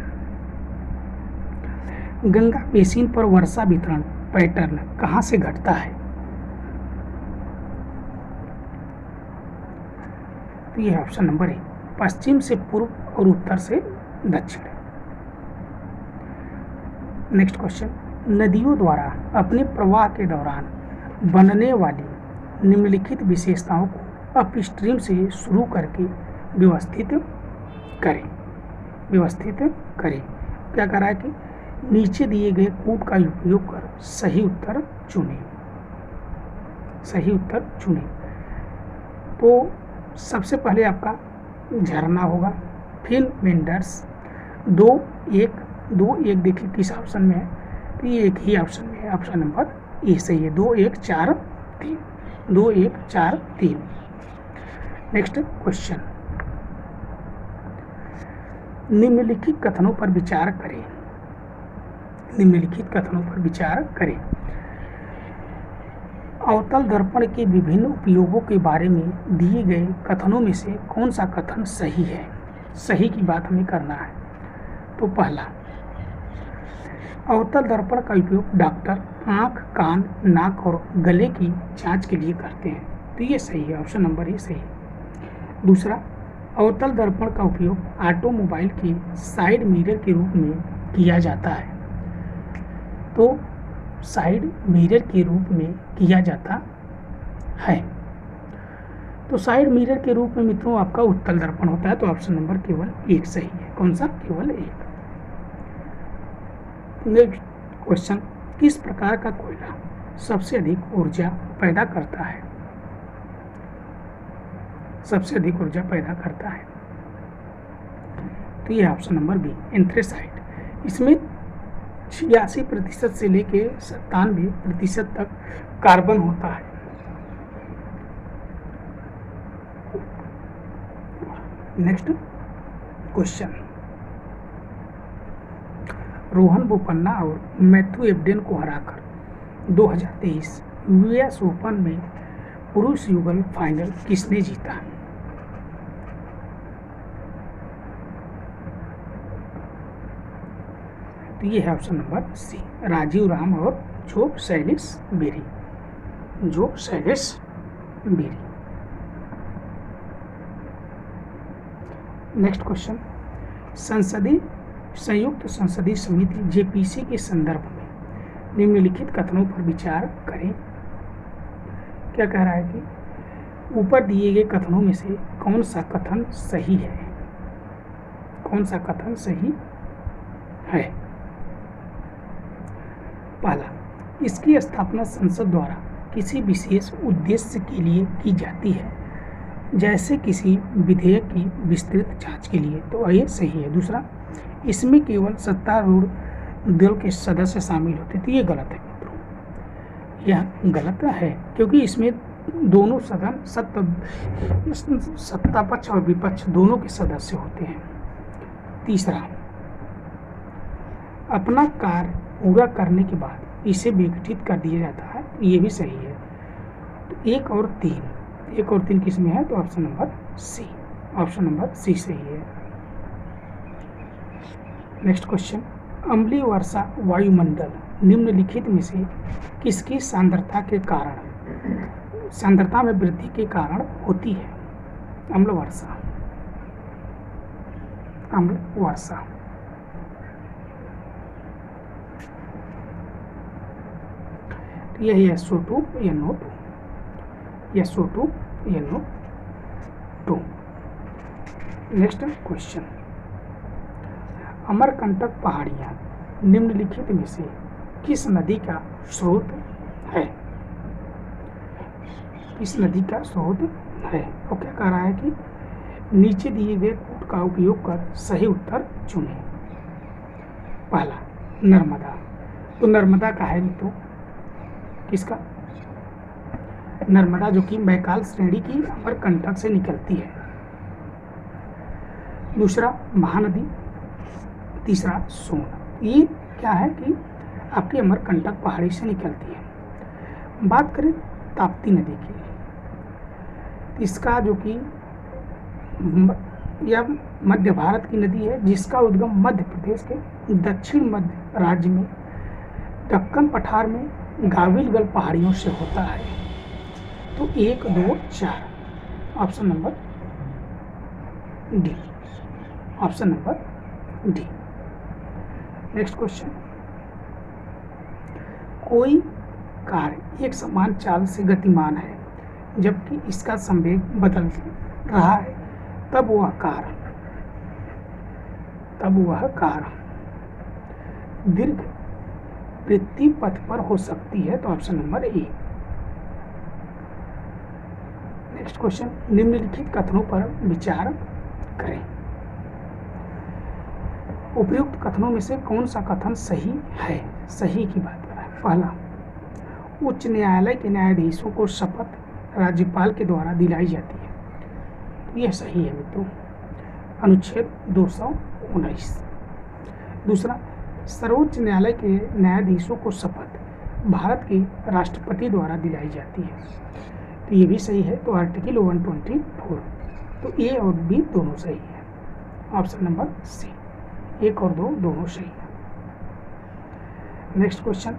गंगा बेसिन पर वर्षा वितरण पैटर्न कहाँ से घटता है? तो यह ऑप्शन नंबर है पश्चिम से पूर्व और उत्तर से दक्षिण। नेक्स्ट क्वेश्चन, नदियों द्वारा अपने प्रवाह के दौरान बनने वाली निम्नलिखित विशेषताओं को अपस्ट्रीम से शुरू करके व्यवस्थित करें। क्या कह रहा है कि नीचे दिए गए कूट का उपयोग कर सही उत्तर चुनें। तो सबसे पहले आपका झरना होगा, फिर मेंढर्स। 2-1 देखिए किस ऑप्शन में है, तो ये एक ही ऑप्शन में है, ऑप्शन नंबर ए सही है। 2-1-4-3 2-1-4-3। नेक्स्ट क्वेश्चन, निम्नलिखित कथनों पर विचार करें। अवतल दर्पण के विभिन्न उपयोगों के बारे में दिए गए कथनों में से कौन सा कथन सही है? सही की बात हमें करना है। तो पहला, अवतल दर्पण का उपयोग डॉक्टर आँख, कान, नाक और गले की जांच के लिए करते हैं। तो ये सही है, ऑप्शन नंबर ए सही है। दूसरा, अवतल दर्पण का उपयोग ऑटोमोबाइल के साइड मिरर के रूप में किया जाता है। तो साइड मिरर के रूप में किया जाता है। तो साइड मिरर के रूप में मित्रों आपका उत्तल दर्पण होता है। तो ऑप्शन नंबर केवल एक सही है। कौन सा? केवल एक। नेक्स्ट क्वेश्चन, किस प्रकार का कोयला सबसे अधिक ऊर्जा पैदा करता है? तो यह ऑप्शन नंबर बी, एंथ्रेसाइट। इसमें 86% से लेके 97% तक कार्बन होता है। नेक्स्ट क्वेश्चन, रोहन बोपन्ना और मैथ्यू एबडेन को हराकर 2023 यूएस ओपन में पुरुष युगल फाइनल किसने जीता? तो ये है option number C, Rajiv Ram और जो शैलेश बेरी। नेक्स्ट क्वेश्चन, संयुक्त संसदीय समिति जेपीसी के संदर्भ में निम्नलिखित कथनों पर विचार करें। क्या कह रहा है कि ऊपर दिए गए कथनों में से कौन सा कथन सही है? पहला, इसकी स्थापना संसद द्वारा किसी विशेष उद्देश्य के लिए की जाती है, जैसे किसी विधेयक की विस्तृत जांच के लिए। तो ये सही है। दूसरा, इसमें केवल सत्तारूढ़ दल के सदस्य शामिल होते। तो ये गलत है मित्रों, यह गलत है, क्योंकि इसमें दोनों सदन सत्ता पक्ष और विपक्ष दोनों के सदस्य होते हैं। तीसरा, अपना कार्य पूरा करने के बाद इसे विघटित कर दिया जाता है। ये भी सही है। तो 1 और 3 किस में है? तो ऑप्शन नंबर सी सही है। नेक्स्ट क्वेश्चन, अम्लीय वर्षा वायुमंडल निम्नलिखित में से किसकी सांद्रता में वृद्धि के कारण होती है? अम्ल वर्षा। यही SO2 NO2। Next question, Amarkantak पहाड़ियाँ निम्नलिखित में से किस नदी का स्रोत है? और क्या कह रहा है कि नीचे दिए गए कूट का उपयोग कर सही उत्तर चुनें। पहला, नर्मदा। तो नर्मदा का है तो किसका? नर्मदा, जो कि बैकाल श्रेणी की अमरकंटक से निकलती है। दूसरा, महानदी। तीसरा, सोन। ये क्या है कि आपकी अमरकंटक पहाड़ी से निकलती है। बात करें ताप्ती नदी की, इसका जो कि यह मध्य भारत की नदी है, जिसका उद्गम मध्य प्रदेश के दक्षिण मध्य राज्य में दक्कन पठार में गाविलगढ़ पहाड़ियों से होता है। तो 1, 2, 4 option number D, option number D. Next question, कोई कार एक समान चाल से गतिमान है जबकि इसका संवेग बदल रहा है, तब वह कार दीर्घ वृत्तीय पथ पर हो सकती है। तो option number A. Next question, निम्नलिखित कथनों पर विचार करें। उपयुक्त कथनों में से कौन सा कथन सही है? सही की बात कर रहा है। पहला, उच्च न्यायालय के न्यायाधीशों को शपथ राज्यपाल के द्वारा दिलाई जाती है। तो यह सही है मित्रों, अनुच्छेद 219। दूसरा, सर्वोच्च न्यायालय के न्यायाधीशों को शपथ भारत के राष्ट्रपति द्वारा दिलाई जाती है। तो ये भी सही है। तो आर्टिकल 124। तो ए और बी दोनों सही है। ऑप्शन नंबर सी, 1 और 2 दोनों सही है। नेक्स्ट क्वेश्चन,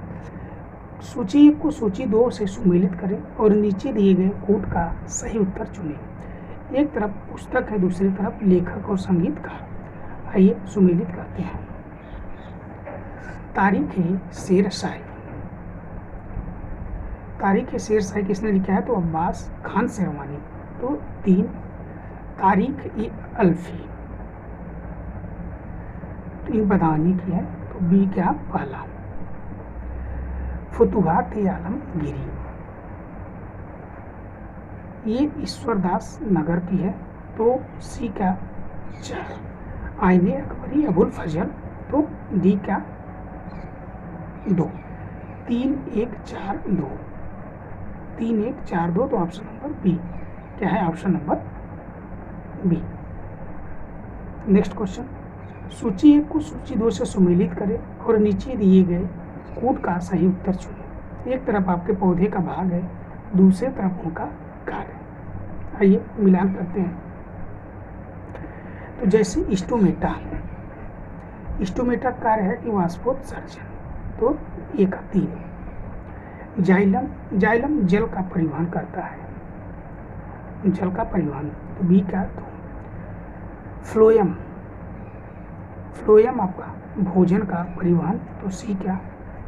सूची 1 को सूची 2 से सुमेलित करें और नीचे दिए गए कोड का सही उत्तर चुनें। एक तरफ पुस्तक है, दूसरी तरफ लेखक और संगीतकार। आइए सुमेलित करते हैं। तारीख-ए-शेर-शायरी, तारीख-ए-शेर-शायरी किसने लिखा है? तो अब्बास खान शेरवानी। तो 3, तारीख-ए-अल्फी, तो इन बदानी की है। तो बी क्या? पहला। फुतुहात-ए-आलमगीरी, ये ईश्वरदास नगर की है। तो सी क्या? 4। आईने-अकबरी अबुल फजल, तो डी क्या? 2। 3, 1, 4, 2, 3, 1, 4, 2। तो ऑप्शन नंबर बी क्या है? Option number B. Next question, सूची 1 को सूची 2 से सुमेलित करें और नीचे दिए गए कोड का सही उत्तर चुनें। एक तरफ आपके पौधे का भाग है, दूसरी तरफ उनका कार्य। आइए मिलान करते हैं। तो जैसे स्टोमेटा कार्य है कि वाष्पोत्सर्जन, तो 1 का 3। जाइलम जल का परिवहन करता है, जल का परिवहन। तो बी का 2। फ्लोएम आपका भोजन का परिवहन। तो सी क्या?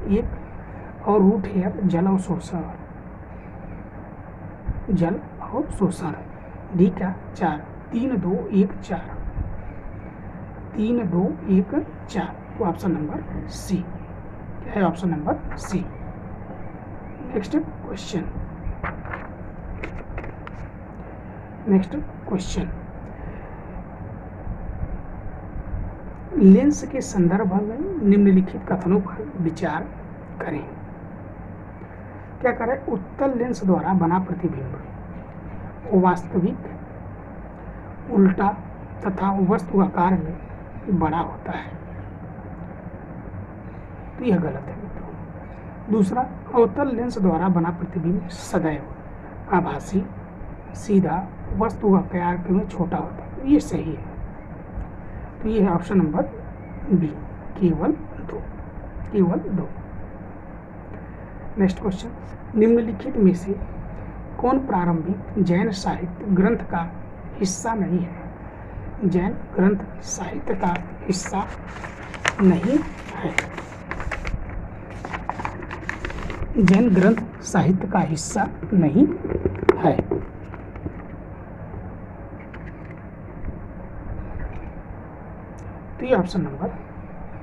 1। और रूट हेयर जल अवशोषण, डी का 4। 3, 2, 1, 4, 3, 2, 1, 4। तो ऑप्शन नंबर सी क्या है? Option number C. Next question, lens के संदर्भ में निम्नलिखित कथनों पर विचार करें। क्या करें? उत्तल लेंस द्वारा बना प्रतिबिंब वास्तविक, उल्टा तथा वस्तु आकार में बड़ा होता है। तो यह गलत है मित्रों। दूसरा, अवतल लेंस द्वारा बना प्रतिबिंब सदैव आभासी, सीधा, वस्तु आकार में छोटा होता है। तो ये सही है। तो ये है ऑप्शन नंबर बी, केवल 2। नेक्स्ट क्वेश्चन, निम्नलिखित में से कौन प्रारंभिक जैन साहित्य ग्रंथ का हिस्सा नहीं है? जैन ग्रंथ साहित्य का हिस्सा नहीं है। जैन ग्रंथ साहित्य का हिस्सा नहीं है। तो ये ऑप्शन नंबर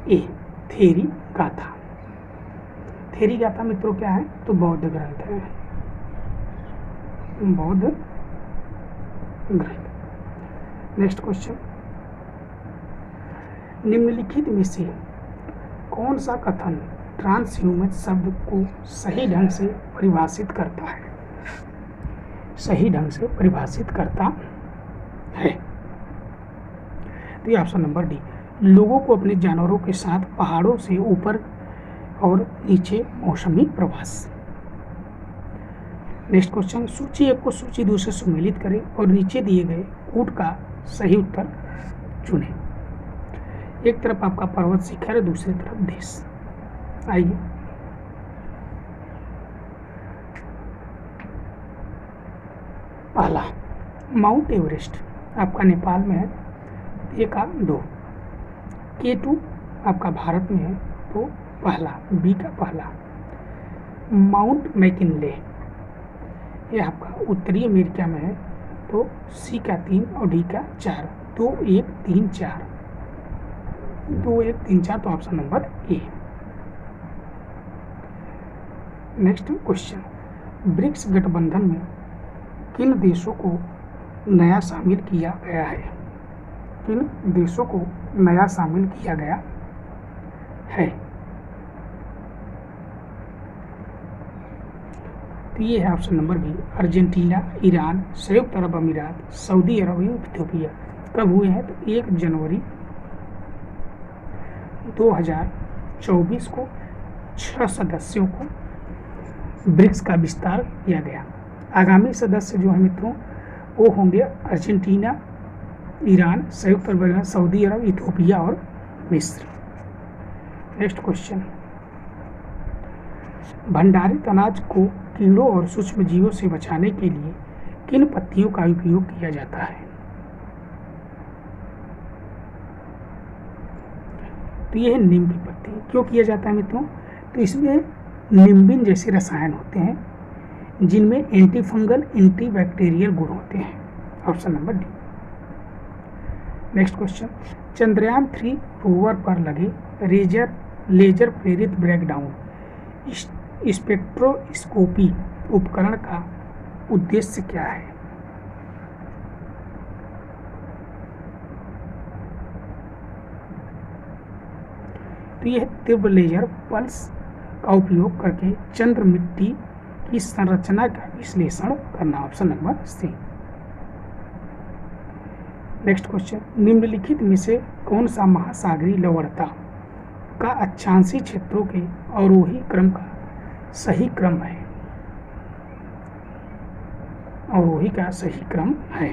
ए, थेरी गाथा। थेरी गाथा मित्रों क्या है? तो बौद्ध ग्रंथ है, बौद्ध ग्रंथ। नेक्स्ट क्वेश्चन, निम्नलिखित में से कौन सा कथन ट्रांसह्यूमन शब्द को सही ढंग से परिभाषित करता है? सही ढंग से परिभाषित करता है। तो ये ऑप्शन नंबर डी, लोगों को अपने जानवरों के साथ पहाड़ों से ऊपर और नीचे मौसमी प्रवास। नेक्स्ट क्वेश्चन, सूची एक को सूची 2 से सुमेलित करें और नीचे दिए गए कूट का सही उत्तर चुनें। एक तरफ आपका पर्वत शिखर है, दूसरी तरफ देश। आइए पहला माउंट एवरेस्ट आपका नेपाल में है, ए का 2, K2 आपका भारत में है तो पहला, बी का पहला। माउंट मैकिनले ये आपका उत्तरी अमेरिका में है तो सी का 3 और डी का 4, 2 1 3 4, 2 1 3 4 तो option number A. Next question, BRICS गठबंधन में किन देशों को नया शामिल किया गया है? किन देशों को नया शामिल किया गया है? तो ये है option number B, Argentina, Iran, संयुक्त अरब अमीरात, सऊदी अरब, इथियोपिया। कब हुए हैं? तो 1 जनवरी 2024 को 6 सदस्यों को ब्रिक्स का विस्तार किया गया। आगामी सदस्य जो हैं मित्रों वो होंगे अर्जेंटीना, ईरान, संयुक्त अरब अमीरात, सऊदी अरब, इथियोपिया और मिस्र। नेक्स्ट क्वेश्चन, भंडारित अनाज को कीड़ों और सूक्ष्म जीवों से बचाने के लिए किन पत्तियों का उपयोग किया जाता है? तो यह है नीम की पत्ती। क्यों किया जाता है मित्रों? तो इसमें निम्बिन जैसे रसायन होते हैं जिनमें एंटी फंगल, एंटी बैक्टीरियल गुण होते हैं। Option number D. Next question, Chandrayaan 3 rover पर लगे लेजर प्रेरित ब्रेकडाउन स्पेक्ट्रोस्कोपी उपकरण का उद्देश्य क्या है? तो यह तीव्र लेजर पल्स का उपयोग करके चंद्र मिट्टी की संरचना का विश्लेषण करना। Option number C. Next question, निम्नलिखित में से कौन सा महासागरीय लवणता का अक्षांशीय क्षेत्रों के अवरोही क्रम का सही क्रम है? अवरोही का सही क्रम है।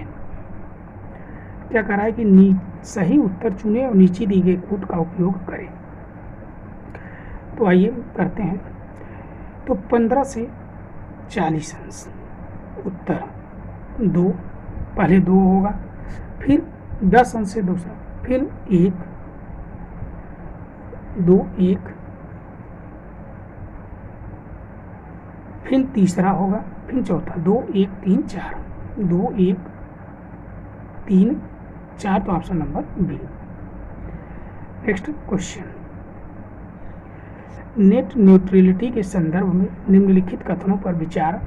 क्या कह रहा है कि सही उत्तर चुने और नीचे दी गई कूट का उपयोग करें। तो आइए करते हैं। तो 15 से 40 अंश उत्तर 2, पहले 2 होगा, फिर 10 अंश से दूसरा, फिर 1 2 1, फिर तीसरा होगा, फिर चौथा 2 1 3 4, 2 1 3 4 तो option number B. Next question, net neutrality के संदर्भ में निम्नलिखित कथनों पर विचार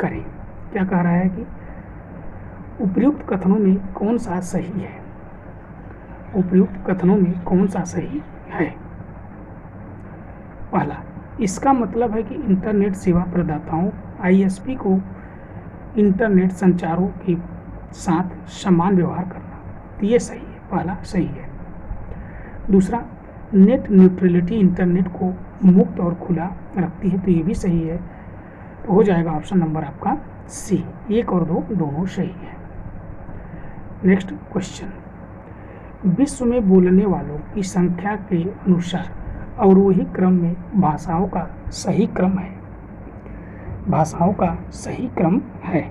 करें। क्या कह रहा है कि उपयुक्त कथनों में कौन सा सही है? उपयुक्त कथनों में कौन सा सही है? पहला, इसका मतलब है कि इंटरनेट सेवा प्रदाताओं ISP को इंटरनेट संचारों के साथ समान व्यवहार करना। तो ये सही है, पहला सही है। दूसरा, नेट न्यूट्रलिटी इंटरनेट को मुक्त और खुला रखती है, तो ये भी सही है। तो हो जाएगा ऑप्शन नंबर आपका सी। 1 और 2 दोनों सही है। नेक्स्ट क्वेश्चन, विश्व में बोलने वालों की संख्या के अनुसार अवरोही क्रम में भाषाओं का सही क्रम है? भाषाओं का सही क्रम है।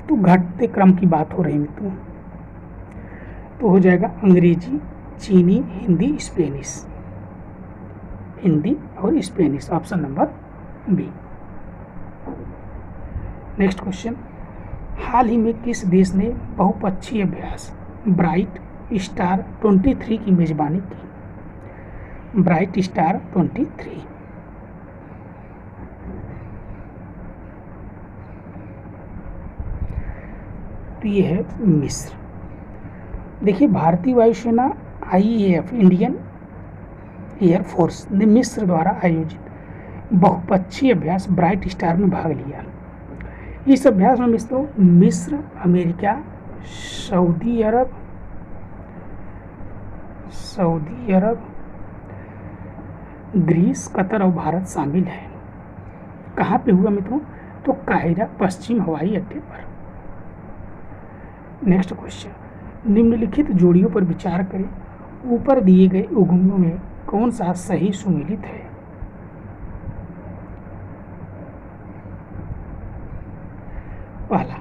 तो घटते क्रम की बात हो रही है मित्रों, तो हो जाएगा अंग्रेजी, चीनी, हिंदी, स्पेनिश। हिंदी और Spanish, option number B. Next question, हाल ही में किस देश ने बहुपक्षीय अभ्यास ब्राइट स्टार 23 की मेजबानी की? Bright star 23। तो ये है मिस्र। देखिए, भारतीय वायुसेना IAF इंडियन एयरफोर्स ने मिस्र द्वारा आयोजित बहुपक्षीय अभ्यास ब्राइट स्टार में भाग लिया। इस अभ्यास में मिस्र, अमेरिका, सऊदी अरब, ग्रीस, कतर और भारत शामिल है। कहाँ पे हुआ मित्रों? तो काहिरा पश्चिम हवाई अड्डे पर। नेक्स्ट क्वेश्चन, निम्नलिखित जोड़ियों पर विचार करें। ऊपर दिए गए उद्गमों में कौन सा सही सुमेलित है? पहला,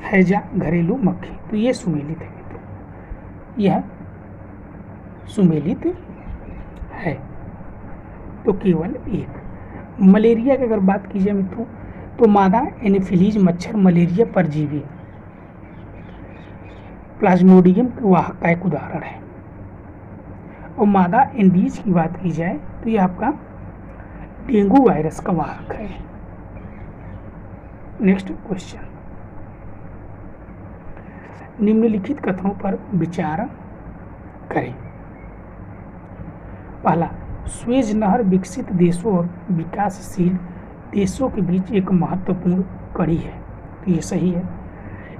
हैजा घरेलू मक्खी, तो ये सुमेलित है मित्रों, यह सुमेलित है। तो केवल एक। मलेरिया की अगर बात की जाए मित्रों, तो मादा एनोफिलीज मच्छर मलेरिया परजीवी प्लाज्मोडियम के वाहक का एक उदाहरण है। और मादा एंडीज की बात की जाए तो यह आपका डेंगू वायरस का वाहक है। नेक्स्ट क्वेश्चन, निम्नलिखित कथनों पर विचार करें। पहला, स्वेज नहर विकसित देशों और विकासशील देशों के बीच एक महत्वपूर्ण कड़ी है, तो ये सही है।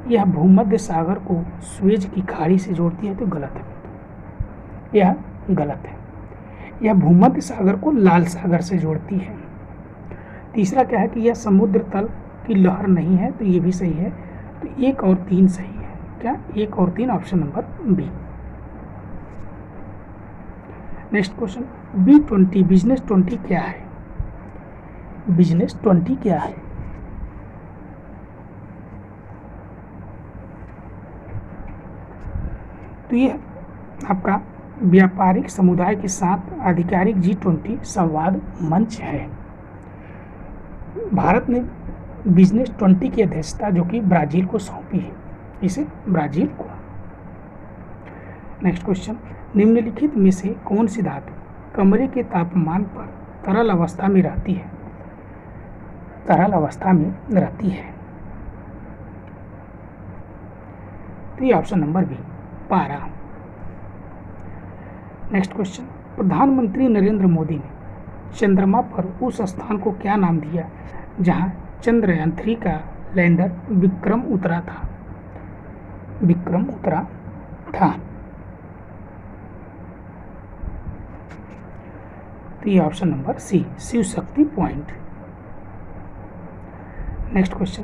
यह भूमध्य सागर को स्वेज की खाड़ी से जोड़ती है, तो गलत है, यह गलत है। यह भूमध्य सागर को लाल सागर से जोड़ती है। तीसरा क्या है कि यह समुद्र तल की लहर नहीं है, तो ये भी सही है। तो 1 और 3 सही है। क्या? 1 और 3, option number B. Next question, B20 business 20 क्या है? बिजनेस 20 क्या है? तो ये आपका व्यापारिक समुदाय के साथ आधिकारिक G20 संवाद मंच है। भारत ने बिजनेस 20 की अध्यक्षता जो कि ब्राजील को सौंपी है, इसे ब्राजील को। नेक्स्ट क्वेश्चन, निम्नलिखित में से कौन सी धातु कमरे के तापमान पर तरल अवस्था में रहती है? तरल अवस्था में रहती है, तो ये ऑप्शन नंबर बी, पारा। नेक्स्ट क्वेश्चन, प्रधानमंत्री नरेंद्र मोदी ने चंद्रमा पर उस स्थान को क्या नाम दिया जहां चंद्रयान 3 का लैंडर विक्रम उतरा था? विक्रम उतरा था, तो ये ऑप्शन नंबर सी, Shiv Shakti point. Next question,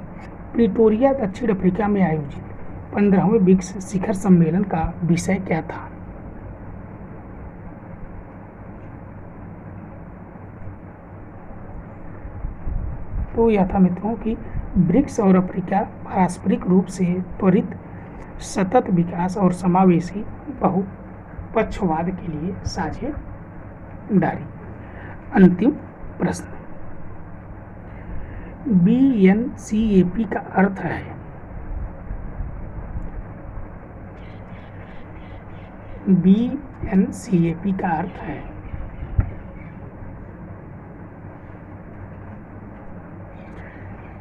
Pretoria दक्षिण अफ्रीका में आयोजित 15वें ब्रिक्स शिखर सम्मेलन का विषय क्या था? तो यह था मित्रों कि ब्रिक्स और अफ्रीका पारस्परिक रूप से त्वरित सतत विकास और समावेशी बहुपक्षवाद के लिए साझेदारी। अंतिम प्रश्न, BNCAP का अर्थ है? BNCAP का अर्थ है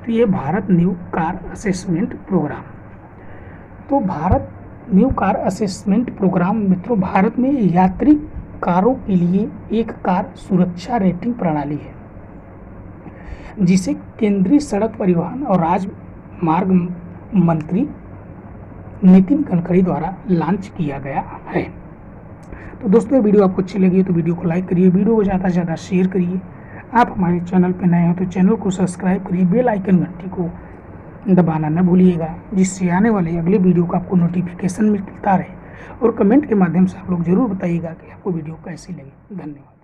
तो ये Bharat new car assessment program. तो Bharat new car assessment program मित्रों भारत में यात्री कारों के लिए एक कार सुरक्षा रेटिंग प्रणाली है, जिसे केंद्रीय सड़क परिवहन और राजमार्ग मंत्री नितिन गडकरी द्वारा लॉन्च किया गया है। तो दोस्तों, ये वीडियो आपको अच्छी लगी तो वीडियो को लाइक करिए, वीडियो को ज़्यादा से ज़्यादा शेयर करिए। आप हमारे चैनल पर नए हो तो चैनल को सब्सक्राइब करिए, बेल आइकन घंटी को दबाना न भूलिएगा, जिससे आने वाले अगले वीडियो का आपको नोटिफिकेशन मिलता रहे। और कमेंट के माध्यम से आप लोग जरूर बताइएगा कि आपको वीडियो कैसी लगी। धन्यवाद।